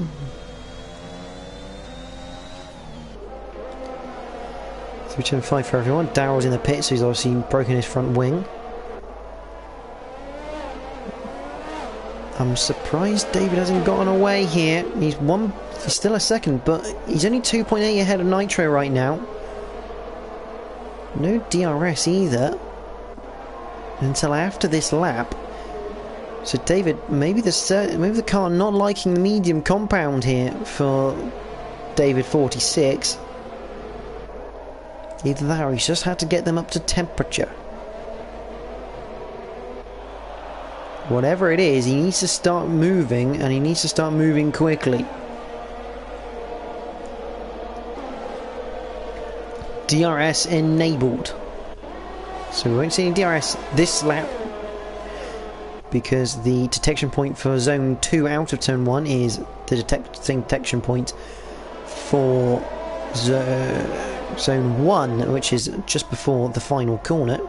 So turn 5 for everyone. Darrell's in the pit, so he's obviously broken his front wing. I'm surprised David hasn't gotten away here. He's still a second, but he's only 2.8 ahead of Nitro right now. No DRS either until after this lap. So David, maybe the car not liking the medium compound here for David 46. Either that or he's just had to get them up to temperature. Whatever it is, he needs to start moving, and he needs to start moving quickly. DRS enabled. So we won't see any DRS this lap, because the detection point for zone 2 out of turn 1 is the detection point for zone 1, which is just before the final corner.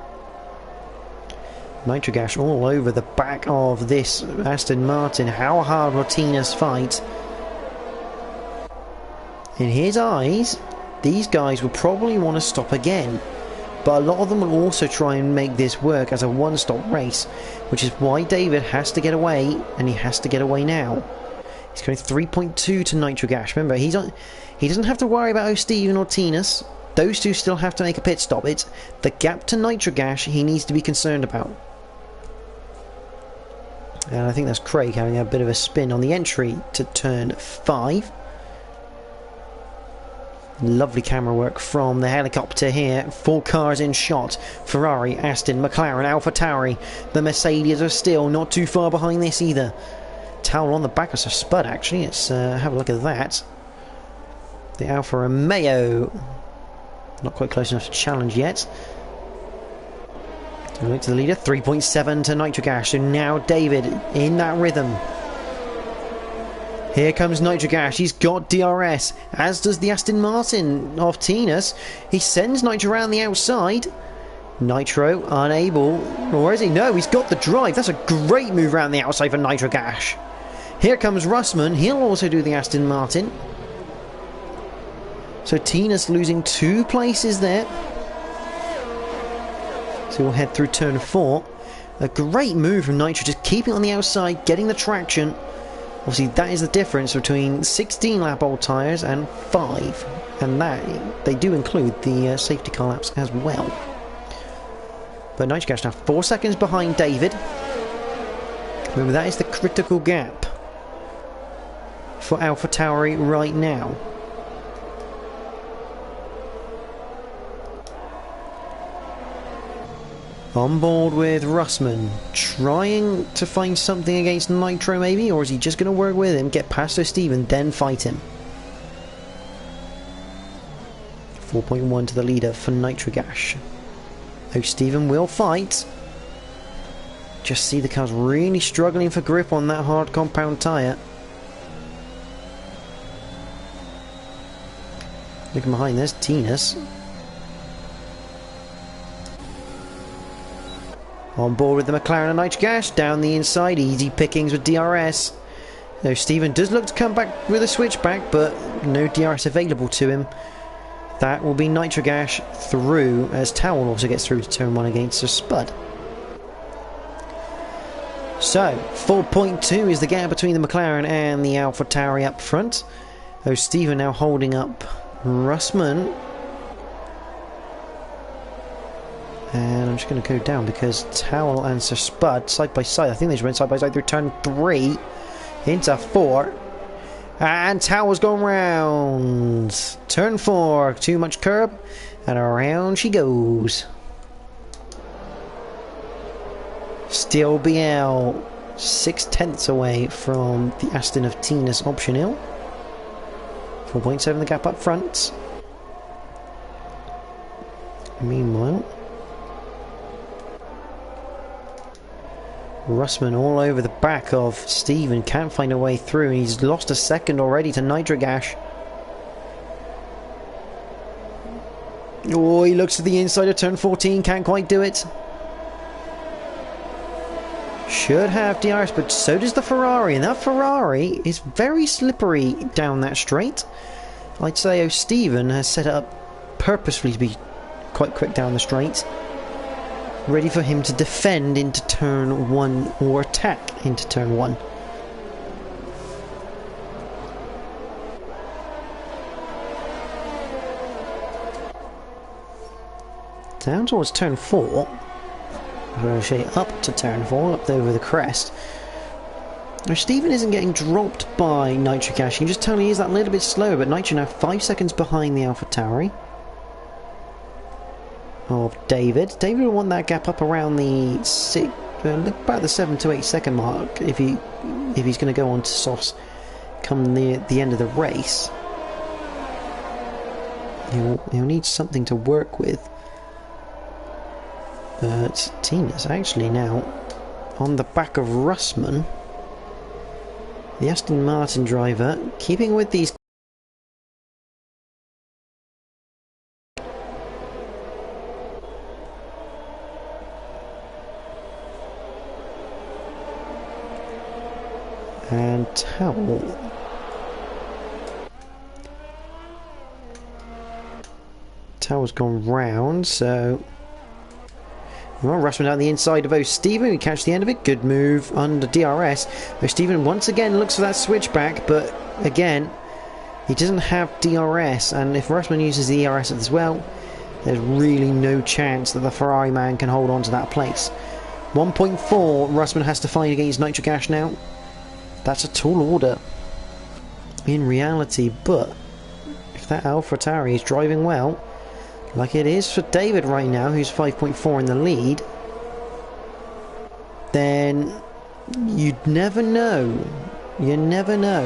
Nitrogash all over the back of this Aston Martin. How hard will Tina's fight? In his eyes, these guys will probably want to stop again, but a lot of them will also try and make this work as a one-stop race, which is why David has to get away, and he has to get away now. He's going 3.2 to Nitrogash. Remember, he doesn't have to worry about O'Steven or Tinas. Those two still have to make a pit stop. It's the gap to Nitrogash he needs to be concerned about. And I think that's Craig having a bit of a spin on the entry to turn 5. Lovely camera work from the helicopter here. 4 cars in shot. Ferrari, Aston, McLaren, AlphaTauri. The Mercedes are still not too far behind this either. Towel on the back of Sir Spud, actually. Let's have a look at that. The Alfa Romeo. Not quite close enough to challenge yet. Look to the leader. 3.7 to Nitrogash. So now David in that rhythm. Here comes Nitrogash. He's got DRS, as does the Aston Martin of Tinas. He sends Nitro around the outside. Nitro unable, or is he? No, he's got the drive. That's a great move around the outside for Nitrogash. Here comes Russman. He'll also do the Aston Martin. So Tinas losing 2 places there. So we'll head through turn 4. A great move from Nitro, just keeping on the outside, getting the traction. Obviously, that is the difference between 16 lap old tyres and 5. And that, they do include the safety car laps as well. But Nitrogash now 4 seconds behind David. Remember, that is the critical gap for AlphaTauri right now. On board with Russman, trying to find something against Nitro maybe, or is he just going to work with him, get past O'Steven, then fight him? 4.1 to the leader for Nitrogash. O'Steven will fight. Just see the car's really struggling for grip on that hard compound tyre. Looking behind, there's Tinas. On board with the McLaren and Nitrogash, down the inside, easy pickings with DRS. Now Stephen does look to come back with a switchback, but no DRS available to him. That will be Nitrogash through, as Towel also gets through to turn 1 against Sir Spud. So, 4.2 is the gap between the McLaren and the AlphaTauri up front. O'Steven now holding up Russman. And I'm just going to go down because Towel and Sir Spud side by side. I think they just went side by side through turn 3 into 4. And Towel's going round. Turn 4, too much curb, and around she goes. Still BL 6/10 away from the Aston of Tinas optional. 4.7 the gap up front. Meanwhile, Russman all over the back of Steven, can't find a way through, and he's lost a second already to Nitrogash. Oh, he looks to the inside of turn 14, can't quite do it. Should have DRS, but so does the Ferrari, and that Ferrari is very slippery down that straight. I'd say O'Steven has set it up purposefully to be quite quick down the straight, ready for him to defend into turn 1 or attack into turn 1. Down towards turn 4. I'm going to show you up to turn 4, up over the crest. Now, Stephen isn't getting dropped by Nitric Ash. You can just tell he is that little bit slower, but Nitro now 5 seconds behind the AlphaTauri of David. David will want that gap up around the about the 7 to 8 second mark if he's going to go on to softs come near the end of the race. He'll need something to work with. But Tina's actually now on the back of Russman, the Aston Martin driver, keeping with these. And Towel's gone round, so well, Rushman down the inside of O'Stephen. We catch the end of it. Good move under DRS. O'Stephen once again looks for that switchback, but again, he doesn't have DRS, and if Rushman uses the ERS as well, there's really no chance that the Ferrari man can hold on to that place. 1.4 Rushman has to fight against Nitric Ash now. That's a tall order in reality, but if that AlphaTauri is driving well, like it is for David right now, who's 5.4 in the lead, then you'd never know. You never know.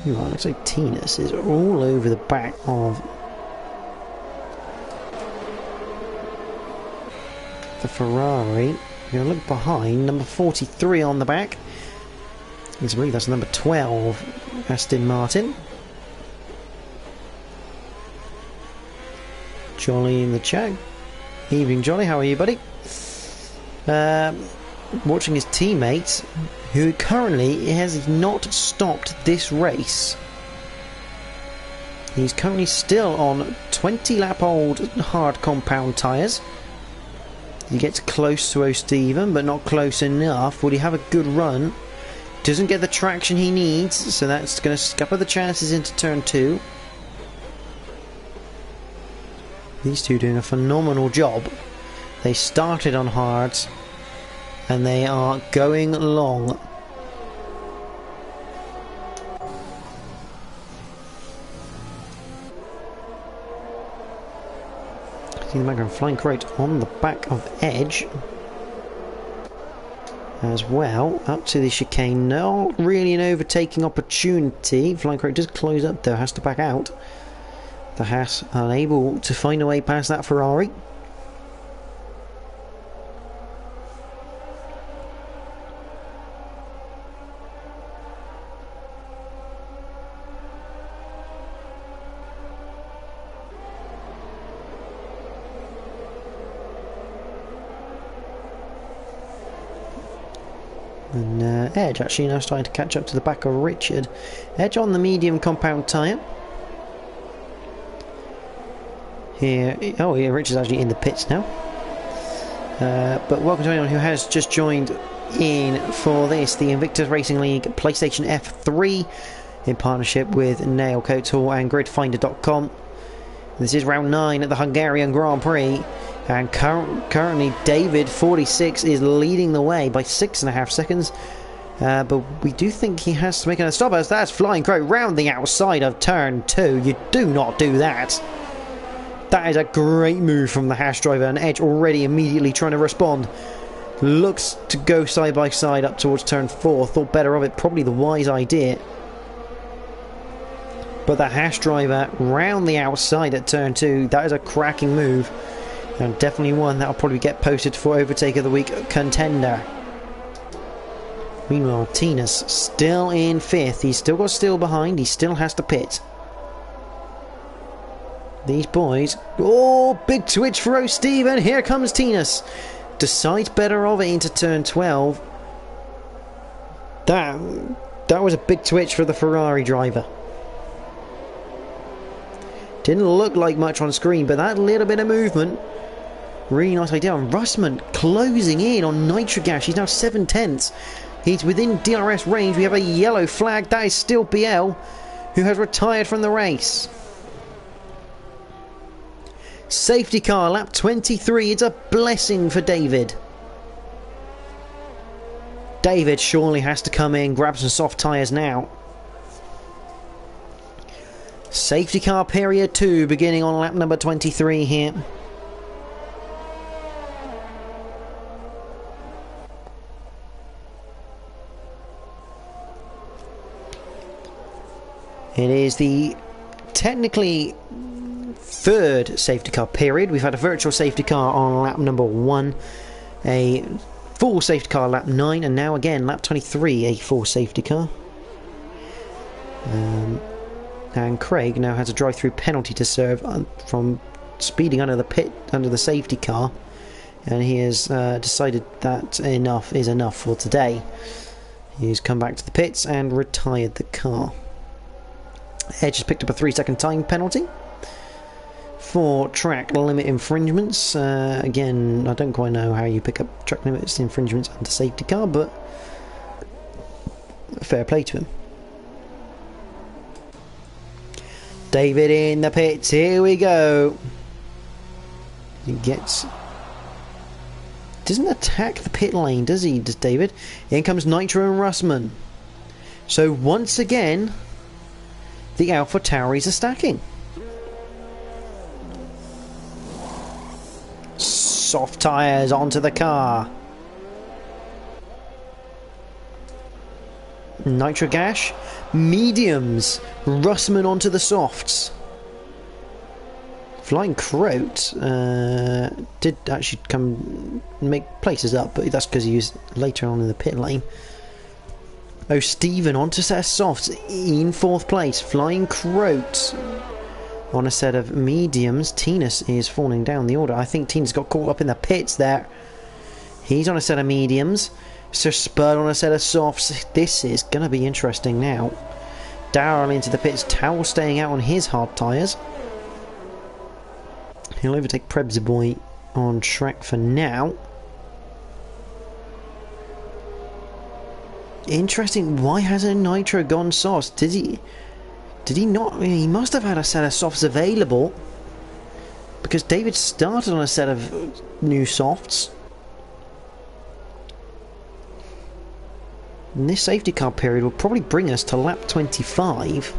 Well, looks like Tinas is all over the back of the Ferrari. You're going to look behind, number 43 on the back. I believe that's number 12, Aston Martin. Jolly in the chat. Evening, Jolly. How are you, buddy? Watching his teammates, who currently has not stopped this race. He's currently still on 20 lap old hard compound tyres. He gets close to O'Stephen, but not close enough. Will he have a good run? Doesn't get the traction he needs, so that's going to scupper the chances into turn 2. These two doing a phenomenal job. They started on hards, and they are going long. See the Magnum flying crate on the back of Edge as well, up to the chicane. Not really an overtaking opportunity. Flying crate does close up though, has to back out. The Haas unable to find a way past that Ferrari. And Edge actually now starting to catch up to the back of Richard. Edge on the medium compound tyre. Here, oh yeah, Richard's actually in the pits now. But welcome to anyone who has just joined in for this, the Invictus Racing League PlayStation F3 in partnership with Nail Coat Hall and GridFinder.com. This is round 9 at the Hungarian Grand Prix. And currently David 46 is leading the way by 6.5 seconds, but we do think he has to make a stop as that's Flying Crow round the outside of turn 2. You do not do that. That is a great move from the Haas driver, and Edge already immediately trying to respond. Looks to go side by side up towards turn 4. Thought better of it, probably the wise idea. But the Haas driver round the outside at turn 2, that is a cracking move. And definitely one that will probably get posted for Overtake of the Week contender. Meanwhile, Tina's still in 5th. He's still got Steele behind. He still has to pit. These boys... Oh, big twitch for O'Stephen. Here comes Tina's. Decides better of it into turn 12. That was a big twitch for the Ferrari driver. Didn't look like much on screen, but that little bit of movement... Really nice idea. And Russman closing in on Nitric Ash. He's now 7/10. He's within DRS range. We have a yellow flag. That is still BL, who has retired from the race. Safety car, lap 23. It's a blessing for David. David surely has to come in, grab some soft tyres now. Safety car period 2 beginning on lap number 23 here. It is the technically third safety car period. We've had a virtual safety car on lap number 1, a full safety car lap 9, and now again lap 23 a full safety car. And Craig now has a drive-through penalty to serve from speeding under the safety car, and he has decided that enough is enough for today. He's come back to the pits and retired the car. Edge has picked up a 3-second time penalty for track limit infringements. Again, I don't quite know how you pick up track limits infringements under safety car, but fair play to him. David in the pits, here we go. He doesn't attack the pit lane, does he, David? In comes Nitro and Russman. So once again, the Alpha Tauris are stacking. Soft tyres onto the car. Nitro Gash, mediums. Russman onto the softs. Flying Croat did actually come make places up, but that's because he was later on in the pit lane. Oh, Stephen onto a set of softs in 4th place. Flying Croat on a set of mediums. Tinas is falling down the order. I think Tinas got caught up in the pits there. He's on a set of mediums. Sir Spud on a set of softs. This is going to be interesting now. Darrell into the pits. Towel staying out on his hard tyres. He'll overtake Prebsboy on track for now. Interesting. Why hasn't Nitro gone softs? Did he not? He must have had a set of softs available, because David started on a set of new softs. And this safety car period will probably bring us to lap 25.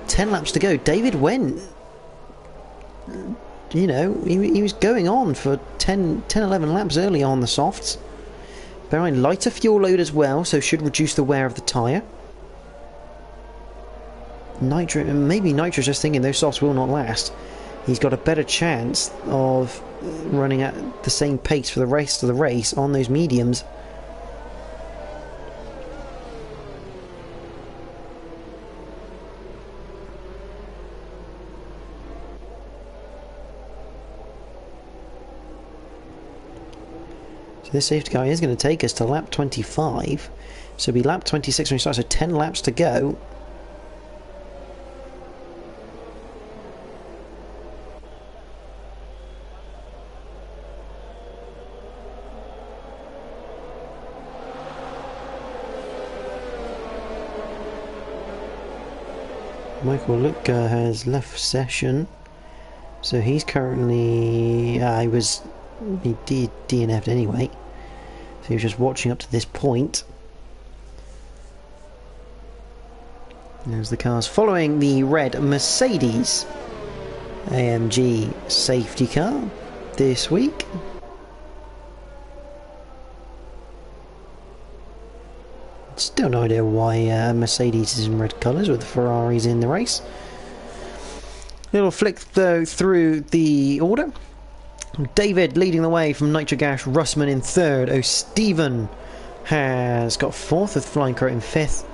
10 laps to go. David went, you know, he was going on for 10-11 laps early on the softs. Bear in mind, lighter fuel load as well, so should reduce the wear of the tyre. Maybe Nitro's just thinking those softs will not last. He's got a better chance of running at the same pace for the rest of the race on those mediums. This safety car is going to take us to lap 25, so it'll be lap 26 when we start, so 10 laps to go. Michael Lutka has left session, so he's currently he DNF'd anyway. So he was just watching up to this point. There's the cars following the red Mercedes AMG safety car this week. Still no idea why Mercedes is in red colours with the Ferraris in the race. Little flick though through the order. David leading the way from Nitro Gash, Russman in 3rd. O'Stephen has got 4th with Flying Croat in 5th.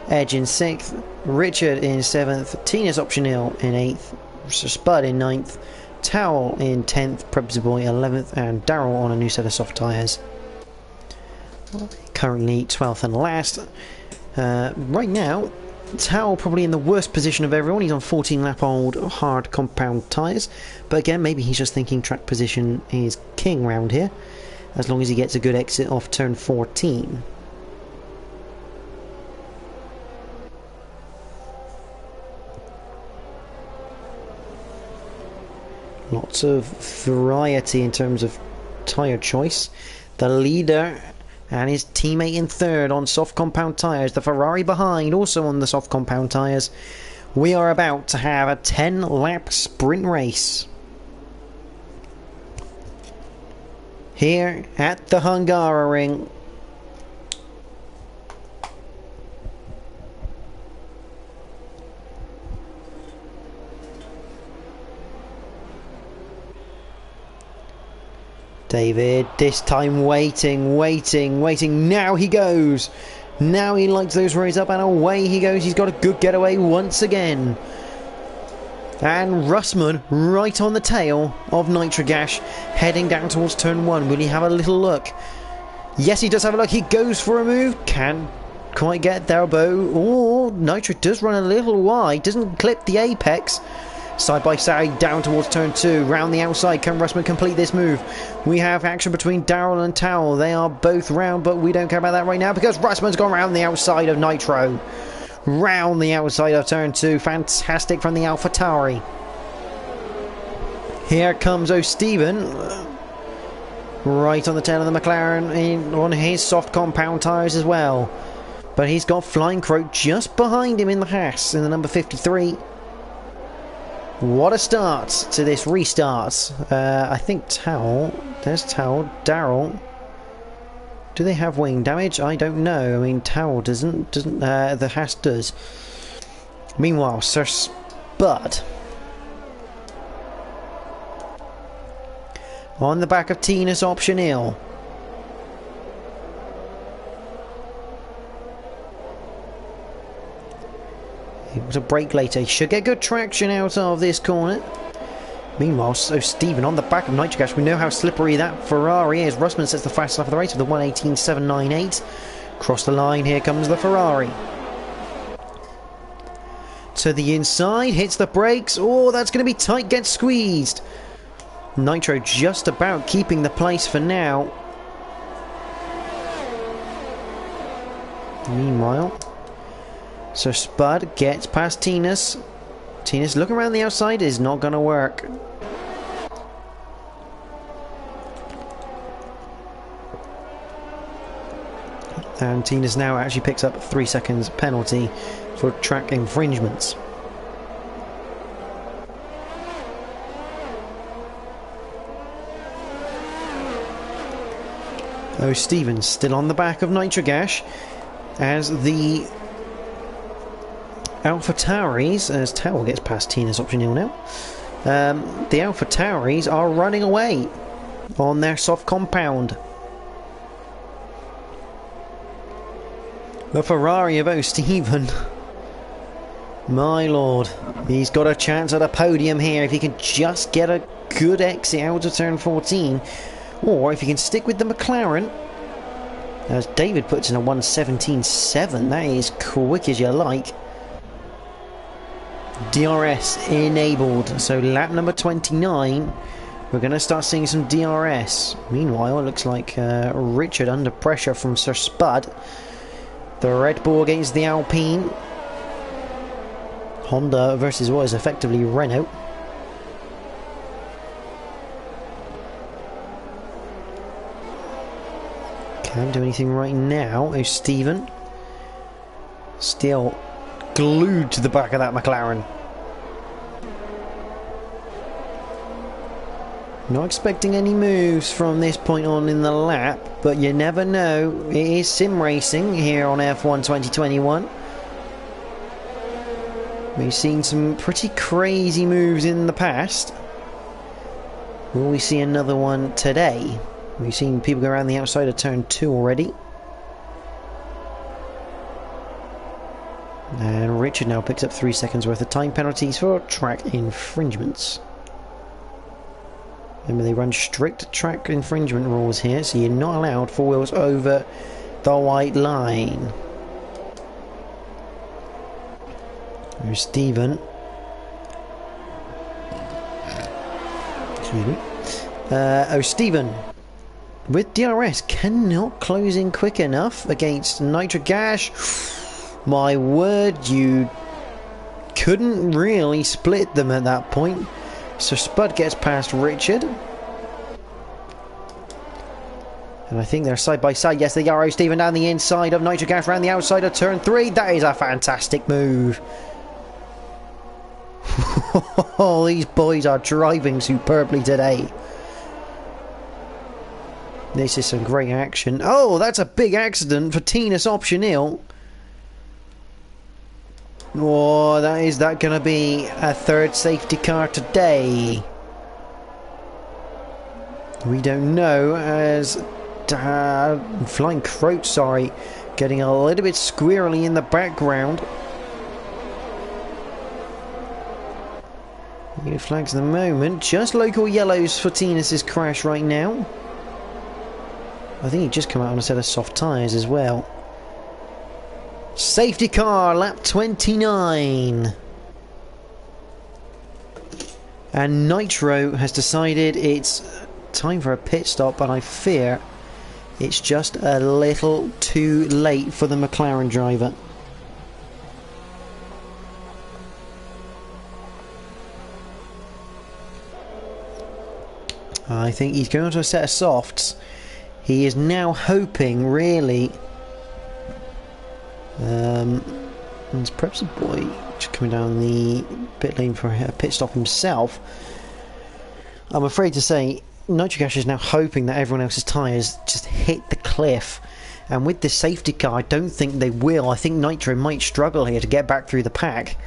Edge in 6th. Richard in 7th. Tina's Optionil in 8th. Spud in 9th. Towel in 10th. Prebsboy 11th. And Darrell on a new set of soft tyres. Currently 12th and last. Right now, Towel probably in the worst position of everyone. He's on 14 lap old hard compound tyres, but again maybe he's just thinking track position is king round here, as long as he gets a good exit off turn 14. Lots of variety in terms of tyre choice. The leader and his teammate in third on soft compound tyres. The Ferrari behind also on the soft compound tyres. We are about to have a 10-lap sprint race here at the Hungarian. David, this time waiting. Now he goes. Now he lights those rays up and away he goes. He's got a good getaway once again. And Russman right on the tail of Nitrogash, heading down towards turn 1. Will he have a little look? Yes, he does have a look. He goes for a move. Can't quite get there, Bo. Oh, Nitro does run a little wide. Doesn't clip the apex. Side by side down towards turn 2. Round the outside. Can Russman complete this move? We have action between Daryl and Towel. They are both round, but we don't care about that right now because Russman's gone round the outside of Nitro. Round the outside of turn 2. Fantastic from the AlphaTauri. Here comes O'Steven. Right on the tail of the McLaren on his soft compound tyres as well. But he's got Flying Crow just behind him in the Haas in the number 53. What a start to this restart. I think Towel. There's Towel. Daryl. Do they have wing damage? I don't know. I mean, Towel doesn't. The Haas does. Meanwhile, Sir Spud. On the back of Tina's optional. Able to brake later. He should get good traction out of this corner. Meanwhile, so Stephen on the back of Nitrogash. We know how slippery that Ferrari is. Russman sets the fastest lap of the race with the 1:18.798. Across the line, here comes the Ferrari. To the inside, hits the brakes. Oh, that's going to be tight, gets squeezed. Nitro just about keeping the place for now. Meanwhile, so Spud gets past Tinas. Tinas looking around the outside is not going to work. And Tinas now actually picks up 3 seconds penalty for track infringements. Oh, Stevens still on the back of Nitrogash as the AlphaTauris, as Towel gets past Tina's optional now. The AlphaTauris are running away on their soft compound. The Ferrari of O'Steven. My lord, he's got a chance at a podium here if he can just get a good exit out of turn 14, or if he can stick with the McLaren. As David puts in a 1:17.7, that is quick as you like. DRS enabled, so lap number 29 we're going to start seeing some DRS. Meanwhile, it looks like Richard under pressure from Sir Spud. The Red Bull against the Alpine. Honda versus what is effectively Renault. Can't do anything right now. Oh, Stephen still glued to the back of that McLaren. Not expecting any moves from this point on in the lap, but you never know. It is sim racing here on F1 2021. We've seen some pretty crazy moves in the past. Will we see another one today? We've seen people go around the outside of turn 2 already. And Richard now picks up 3 seconds worth of time penalties for track infringements. Remember, they run strict track infringement rules here, so you're not allowed 4 wheels over the white line. There's Stephen. Excuse me. Oh, Stephen with DRS cannot close in quick enough against Nitrogash. My word, you couldn't really split them at that point. So Spud gets past Richard. And I think they're side by side. Yes, they are. Stephen down the inside of Nitrogas around the outside of turn 3. That is a fantastic move. These boys are driving superbly today. This is some great action. Oh, that's a big accident for Tinus Optionil. Oh, is that going to be a third safety car today? We don't know, as Flying Croat, sorry, getting a little bit squirrely in the background. New flags at the moment, just local yellows for Tinus's crash right now. I think he just come out on a set of soft tyres as well. Safety car, lap 29. And Nitro has decided it's time for a pit stop, but I fear it's just a little too late for the McLaren driver. I think he's going to a set of softs. He is now hoping, really. There's perhaps a boy just coming down the pit lane for a pit stop himself. I'm afraid to say, Nitrogas is now hoping that everyone else's tyres just hit the cliff. And with this safety car, I don't think they will. I think Nitro might struggle here to get back through the pack.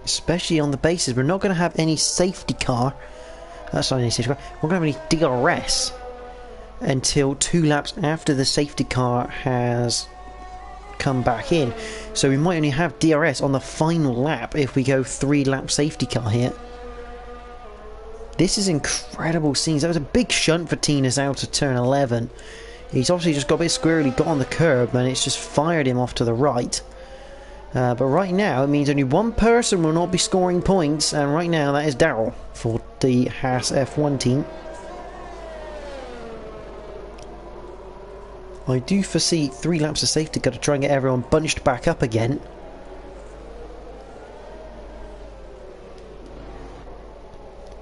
Especially on the basis we're not going to have any safety car. That's not any safety car. We're going to have any DRS until 2 laps after the safety car has come back in. So we might only have DRS on the final lap if we go 3 lap safety car here. This is incredible scenes. That was a big shunt for Tinus out of turn 11. He's obviously just got a bit squirrely, got on the curb, and it's just fired him off to the right. But right now it means only one person will not be scoring points, and right now that is Daryl for the Haas F1 team. I do foresee 3 laps of safety car to try and get everyone bunched back up again.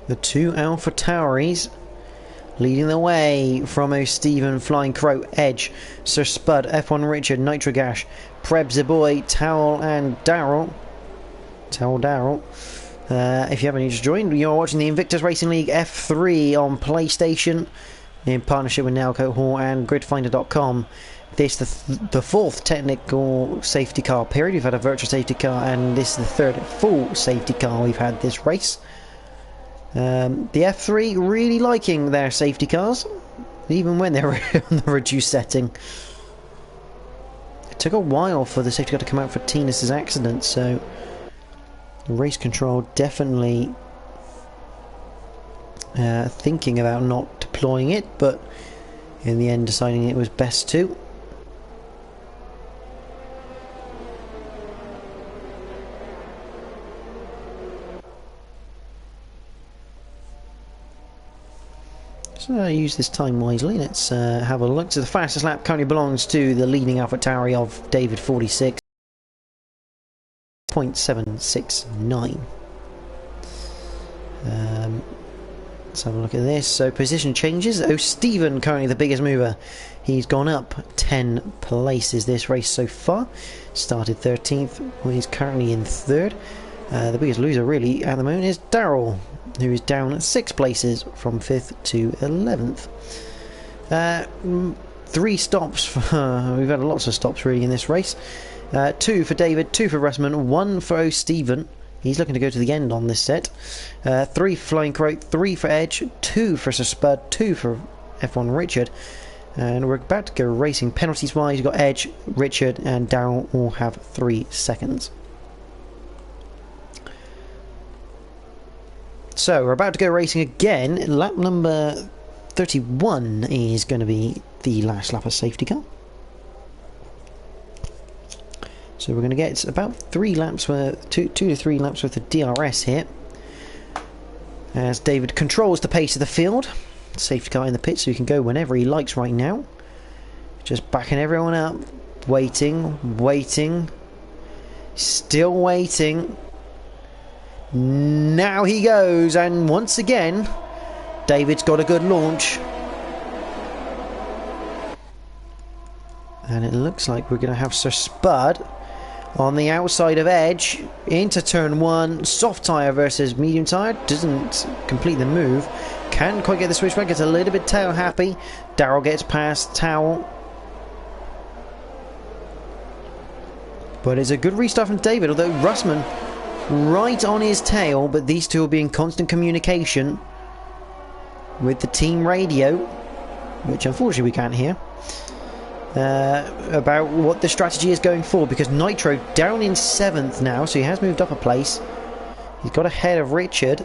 The 2 Alpha Tauris leading the way from O'Stephen, Flying Crow, Edge, Sir Spud, F1 Richard, Nitrogash, Prebz the Boy, Towel and Daryl. If you haven't just joined, you're watching the Invictus Racing League F3 on PlayStation in partnership with Nalco Hall and gridfinder.com. This is the 4th technical safety car period. We've had a virtual safety car, and this is the 3rd full safety car we've had this race. The F3 really liking their safety cars, even when they're on the reduced setting. It took a while for the safety car to come out for Tinus's accident, so race control definitely thinking about not deploying it, but in the end deciding it was best to. So use this time wisely. Let's have a look. So the fastest lap currently belongs to the leading AlphaTauri of David 46.769. Let's have a look at this. So position changes. Stephen currently the biggest mover. He's gone up 10 places this race so far. Started 13th. Well, he's currently in 3rd. The biggest loser really at the moment is Daryl, who is down 6 places from 5th to 11th. 3 stops for, we've had lots of stops really in this race. 2 for David, 2 for Russman, 1 for O'Stephen. He's looking to go to the end on this set. 3 for Flying Croat, 3 for Edge, 2 for Sir Spud, 2 for F1 Richard. And we're about to go racing penalties wise. You've got Edge, Richard and Daryl all have 3 seconds. So we're about to go racing again. Lap number 31 is going to be the last lap of safety car. So we're going to get about 3 laps worth, 2 to 3 laps worth of DRS here, as David controls the pace of the field. Safety car in the pit, so he can go whenever he likes right now. Just backing everyone up, waiting. Still waiting. Now he goes, and once again, David's got a good launch. And it looks like we're going to have Sir Spud on the outside of Edge into turn 1. Soft tyre versus medium tyre. Doesn't complete the move. Can't quite get the switchback. Gets a little bit tail happy. Daryl gets past Towel. But it's a good restart from David, although Russman right on his tail. But these two will be in constant communication with the team radio, which unfortunately we can't hear. About what the strategy is going forward, because Nitro down in 7th now, so he has moved up a place. He's got ahead of Richard.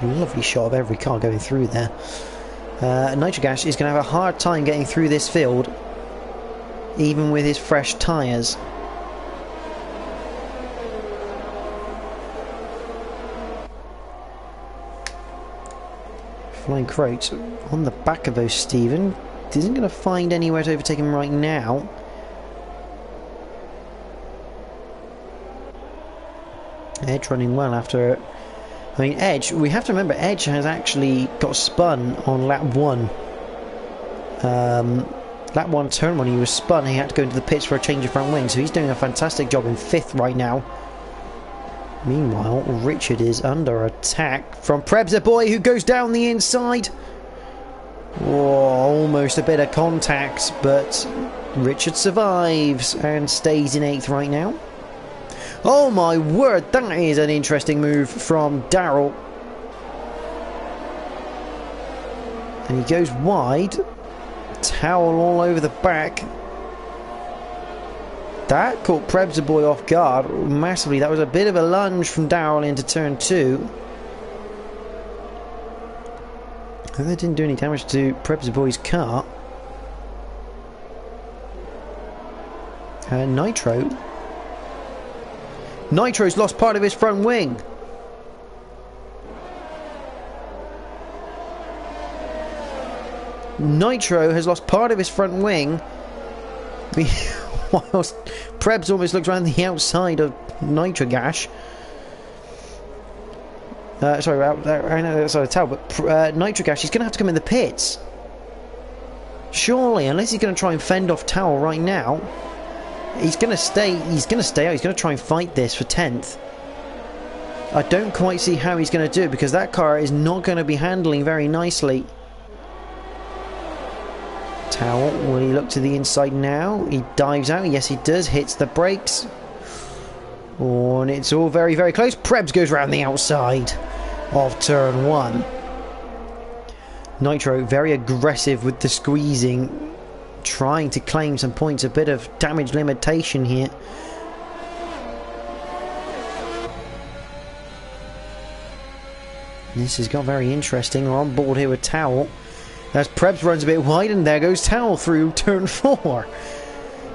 Lovely shot of every car going through there. Nitrogash is going to have a hard time getting through this field, even with his fresh tyres. Flying Croats on the back of those Stephen. Isn't going to find anywhere to overtake him right now. Edge running well after... I mean, Edge, we have to remember, Edge has actually got spun on lap 1. Lap 1, turn 1, he was spun. He had to go into the pits for a change of front wing. So he's doing a fantastic job in 5th right now. Meanwhile, Richard is under attack from Prebza Boy, who goes down the inside. Oh, almost a bit of contact, but Richard survives and stays in 8th right now. Oh my word, that is an interesting move from Daryl. And he goes wide. Towel all over the back. That caught Prebza Boy off guard massively. That was a bit of a lunge from Daryl into turn 2. And that didn't do any damage to Prebza Boy's car. Nitro. Nitro's lost part of his front wing. Nitro has lost part of his front wing. Whilst Prebz almost looks around the outside of Nitrogash. Sorry, outside of Towel, but Nitrogash, he's going to have to come in the pits. Surely, unless he's going to try and fend off Towel right now. He's going to stay out. He's going to try and fight this for 10th. I don't quite see how he's going to do it, because that car is not going to be handling very nicely. Towel, will he look to the inside now? He dives out. Yes, he does. Hits the brakes. Oh, and it's all very, very close. Prebz goes round the outside of turn 1. Nitro very aggressive with the squeezing, trying to claim some points. A bit of damage limitation here. This has got very interesting. We're on board here with Towel. As Prebz runs a bit wide, and there goes Towel through turn 4.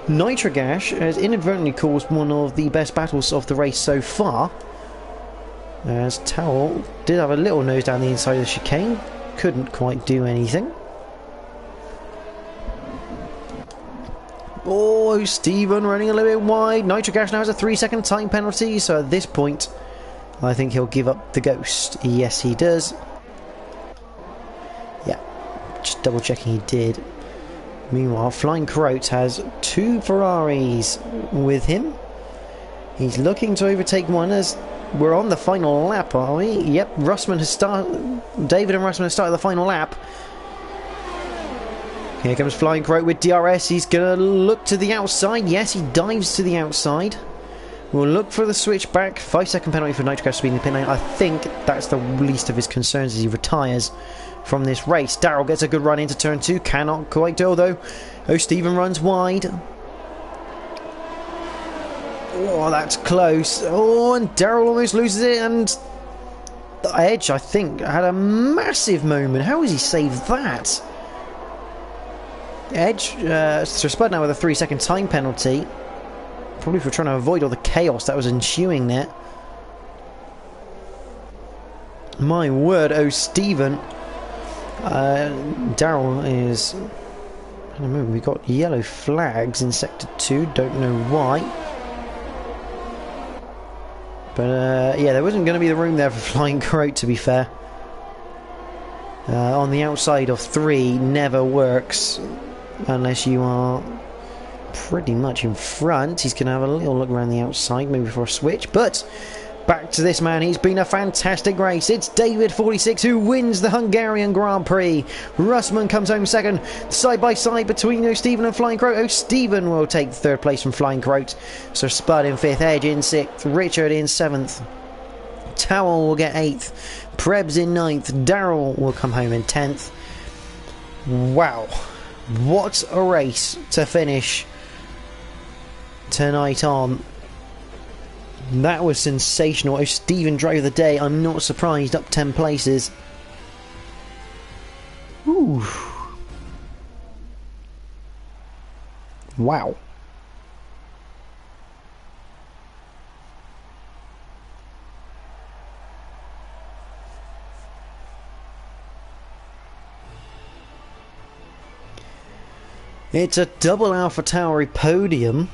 Nitrogash has inadvertently caused one of the best battles of the race so far. As Towel did have a little nose down the inside of the chicane. Couldn't quite do anything. Oh, Stephen running a little bit wide. Nitrogash now has a 3-second time penalty, so at this point I think he'll give up the ghost. Yes, he does. Yeah, just double checking he did. Meanwhile, Flying Croat has 2 Ferraris with him. He's looking to overtake one as we're on the final lap, are we? Yep, Russman has started. David and Russman have started the final lap. Here comes Flying Croat with DRS. He's going to look to the outside. Yes, he dives to the outside. We'll look for the switch back. 5-second penalty for Nitrogash speeding the pit lane. I think that's the least of his concerns as he retires from this race. Daryl gets a good run into turn 2. Cannot quite do, though. Oh, Stephen runs wide. Oh, that's close. Oh, and Daryl almost loses it. And the Edge, I think, had a massive moment. How has he saved that? Edge, Sir Spud now with a 3-second time penalty. Probably for trying to avoid all the chaos that was ensuing there. My word, oh Stephen. Daryl is trying to remember, we've got yellow flags in Sector 2, don't know why. But yeah, there wasn't going to be the room there for Flying Croat, to be fair. On the outside of 3 never works unless you are pretty much in front. He's going to have a little look around the outside, maybe for a switch, but back to this man. He's been a fantastic race. It's David 46 who wins the Hungarian Grand Prix. Russman comes home second, side by side between O'Stephen and Flying Croat. O'Stephen will take third place from Flying Croat. So Spud in 5th, Edge in 6th, Richard in 7th, Towel will get 8th, Prebz in 9th, Daryl will come home in 10th. Wow, what a race to finish tonight on. That was sensational. O'Stephen drove the day. I'm not surprised, up 10 places. Ooh. Wow. It's a double Alpha Tauri podium.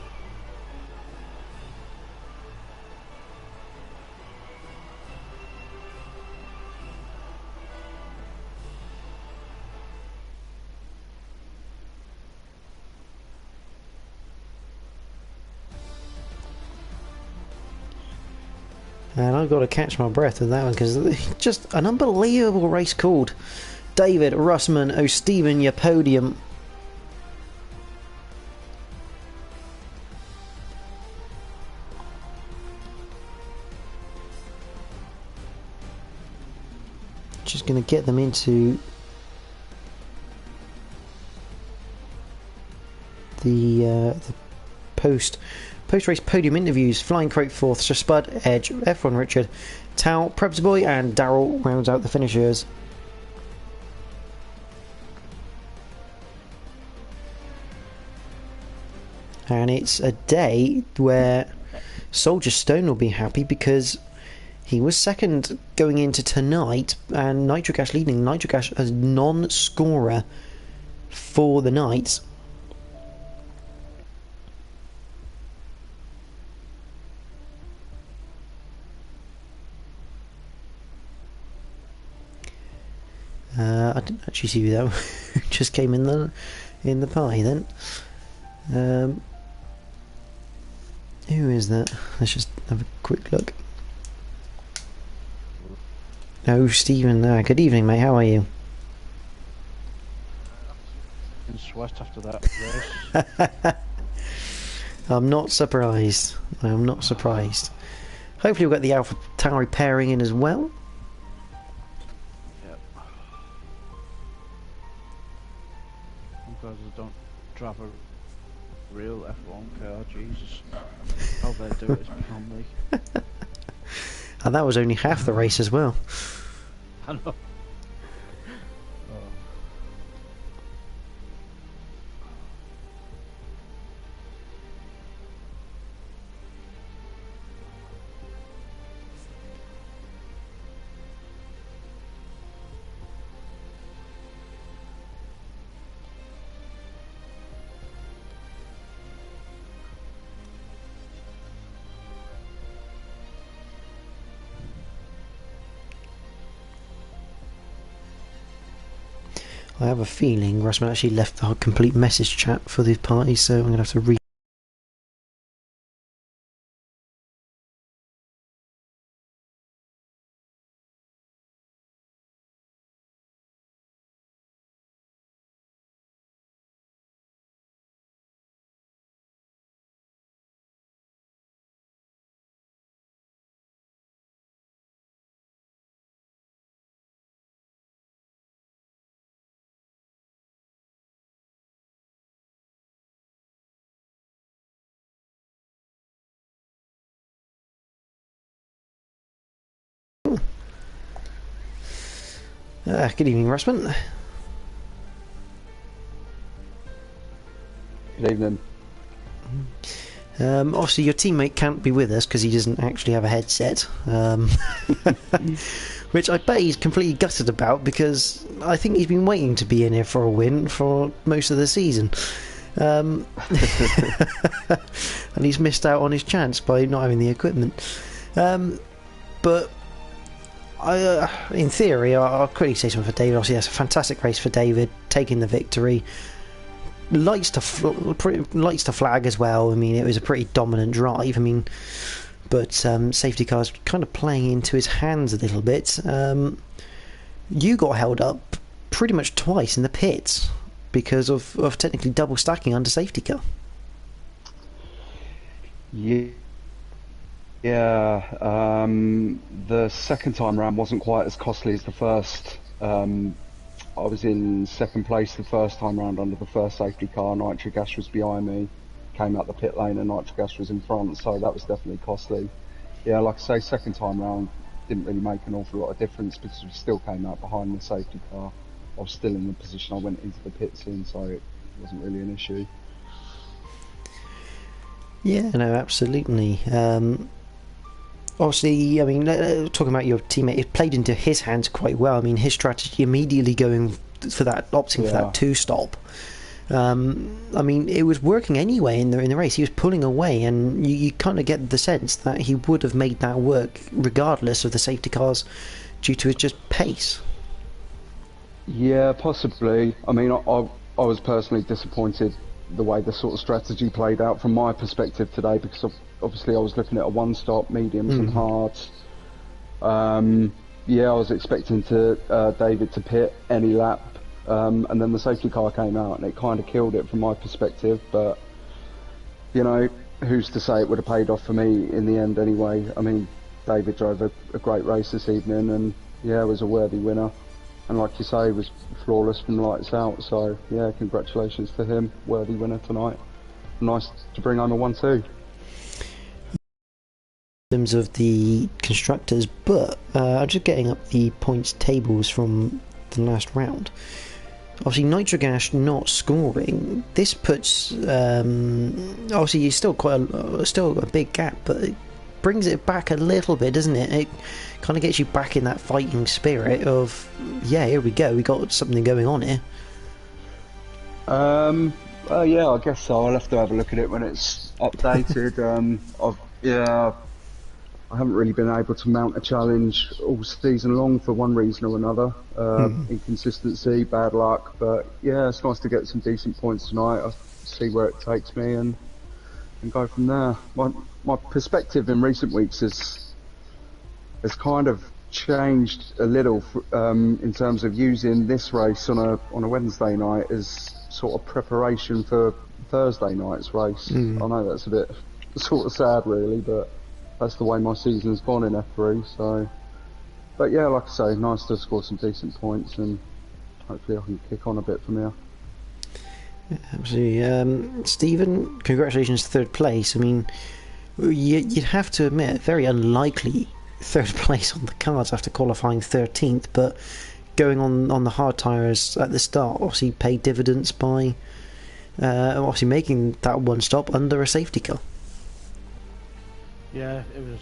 And I've got to catch my breath with that one because just an unbelievable race called. David, Russman, O'Stephen, your podium. Just going to get them into the post-race podium interviews. Flying Croat 4th, Sir Spud, Edge, F1 Richard, Tao, Prebz Boy and Daryl rounds out the finishers. And it's a day where Soldier Stone will be happy because he was second going into tonight and Nitric Ash leading. Nitric Ash as non-scorer for the night. I didn't actually see who that just came in the pie then. Who is that? Let's just have a quick look. Oh, Stephen. Good evening, mate. How are you? In sweat after that race. I'm not surprised. I'm not surprised. Hopefully we'll get the Alpha Tauri pairing in as well. Yep. Because I don't drive a real F1 car, Jesus. How they do it is beyond me. And that was only half the race as well. I know. I have a feeling Russman actually left the complete message chat for the party, so I'm going to have to read. Good evening, Russman. Good evening. Obviously your teammate can't be with us because he doesn't actually have a headset. which I bet he's completely gutted about, because I think he's been waiting to be in here for a win for most of the season. And he's missed out on his chance by not having the equipment. But in theory, I'll quickly say something for David. Obviously, that's a fantastic race for David, taking the victory. Lights to flag as well. I mean, it was a pretty dominant drive. I mean, but safety cars kind of playing into his hands a little bit. You got held up pretty much twice in the pits because of technically double stacking under safety car. Yeah. The second time round wasn't quite as costly as the first. I was in second place the first time round under the first safety car. Nitro Gas was behind me, came out the pit lane, and Nitro Gas was in front, so that was definitely costly. Yeah, like I say, second time round didn't really make an awful lot of difference because we still came out behind the safety car. I was still in the position I went into the pits in, so it wasn't really an issue. Yeah, no, absolutely. Obviously, I mean, talking about your teammate, it played into his hands quite well. I mean, his strategy immediately going for that, opting for that two-stop. I mean, it was working anyway in the race. He was pulling away, and you kind of get the sense that he would have made that work regardless of the safety cars, due to his just pace. Yeah, possibly. I mean, I was personally disappointed the way the sort of strategy played out from my perspective today, because obviously I was looking at a one-stop, mediums and hards. Yeah, I was expecting David to pit any lap, and then the safety car came out and it kind of killed it from my perspective, but you know, who's to say it would have paid off for me in the end anyway. I mean, David drove a great race this evening, and yeah, was a worthy winner. And like you say, was flawless from lights out, so yeah, congratulations to him, worthy winner tonight. Nice to bring home a 1-2. In terms of the constructors, but I'm just getting up the points tables from the last round. Obviously, Nitrogas not scoring. This puts obviously you're still still a big gap, but it brings it back a little bit, doesn't it? It kind of gets you back in that fighting spirit of, yeah, here we go, we got something going on here. Yeah, I guess so. I'll have to have a look at it when it's updated. I haven't really been able to mount a challenge all season long for one reason or another. Inconsistency, bad luck, but yeah, it's nice to get some decent points tonight. I'll see where it takes me and go from there. My perspective in recent weeks has kind of changed a little in terms of using this race on a Wednesday night as sort of preparation for Thursday night's race. I know that's a bit sort of sad really, but that's the way my season's gone in F3, so. But yeah, like I say, nice to score some decent points, and hopefully I can kick on a bit from here. Absolutely. Stephen, congratulations to third place. I mean, you'd have to admit, very unlikely third place on the cards after qualifying 13th, but going on the hard tyres at the start obviously paid dividends by obviously making that one stop under a safety car. Yeah, it was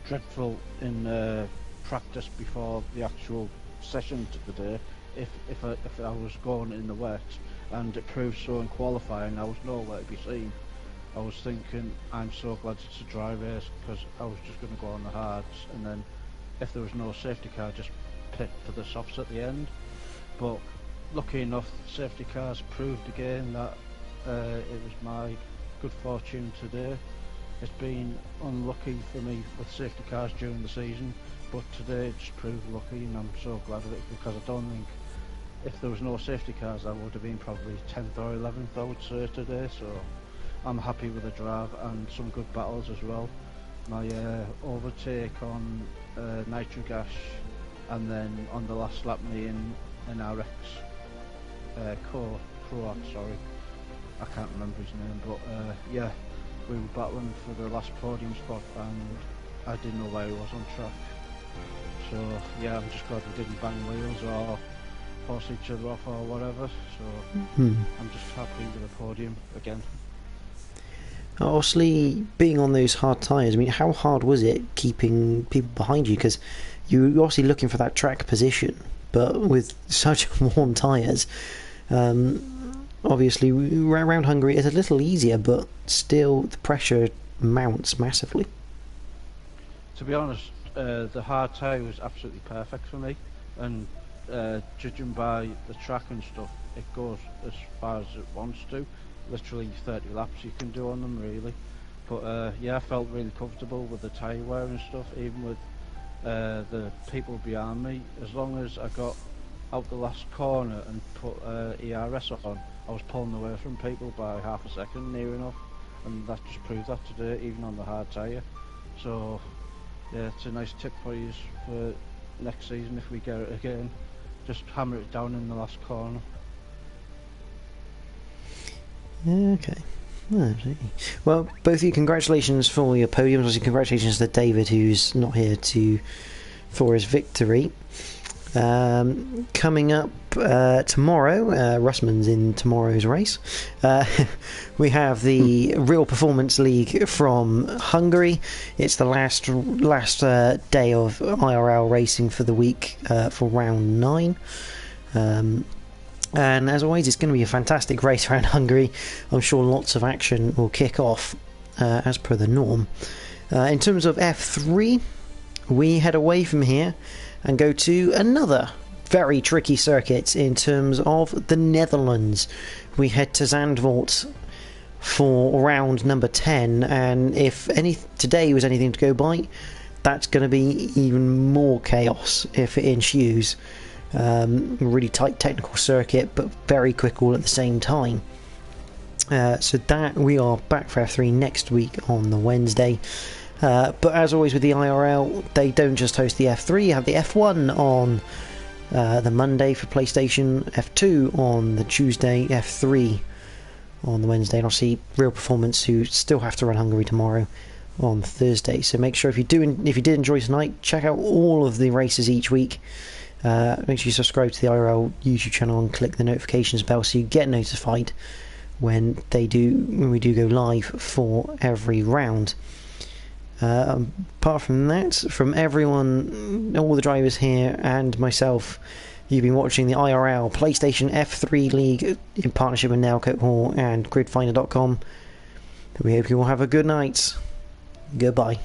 dreadful in practice before the actual session today. If I was going in the wet, and it proved so in qualifying, I was nowhere to be seen. I was thinking, I'm so glad it's a dry race, because I was just going to go on the hards, and then if there was no safety car, just pit for the softs at the end. But lucky enough, safety cars proved again that it was my good fortune today. It's been unlucky for me with safety cars during the season, but today it just proved lucky, and I'm so glad of it, because I don't think if there was no safety cars I would have been probably 10th or 11th, I would say, today. So I'm happy with the drive and some good battles as well. My overtake on Nitro Gas, and then on the last lap me in RX Croat, sorry, I can't remember his name, but yeah, we were battling for the last podium spot, and I didn't know where he was on track. So yeah, I'm just glad we didn't bang wheels or force each other off or whatever. So I'm just happy with the podium again. Obviously, being on those hard tyres, I mean, how hard was it keeping people behind you? Because you're obviously looking for that track position, but with such warm tyres, obviously around Hungary it's a little easier, but still the pressure mounts massively. To be honest, the hard tyre was absolutely perfect for me, and judging by the track and stuff, it goes as far as it wants to. Literally 30 laps you can do on them, really. But yeah, I felt really comfortable with the tyre wear and stuff, even with the people behind me. As long as I got out the last corner and put ERS on, I was pulling away from people by half a second, near enough, and that just proved that today, even on the hard tyre. So yeah, it's a nice tip for you for next season if we get it again. Just hammer it down in the last corner. Okay. Well, both of you, congratulations for your podiums. Obviously, congratulations to David, who's not here for his victory. Coming up tomorrow, Russman's in tomorrow's race. We have the Real Performance League from Hungary. It's the last day of IRL racing for the week for round 9. And as always, it's going to be a fantastic race around Hungary. I'm sure lots of action will kick off as per the norm. In terms of F3, we head away from here and go to another very tricky circuit in terms of the Netherlands. We head to Zandvoort for round number 10, and if today was anything to go by, that's going to be even more chaos if it ensues. Really tight technical circuit, but very quick all at the same time. So that we are back for F3 next week on the Wednesday. But as always with the IRL, they don't just host the F3, you have the F1 on the Monday for PlayStation, F2 on the Tuesday, F3 on the Wednesday, and obviously Real Performance, who still have to run Hungary tomorrow, on Thursday. So make sure if you did enjoy tonight, check out all of the races each week. Make sure you subscribe to the IRL YouTube channel and click the notifications bell so you get notified when we do go live for every round. Apart from that, from everyone, all the drivers here and myself, you've been watching the IRL PlayStation F3 League in partnership with Nailcoat Hall and gridfinder.com. We hope you all have a good night. Goodbye.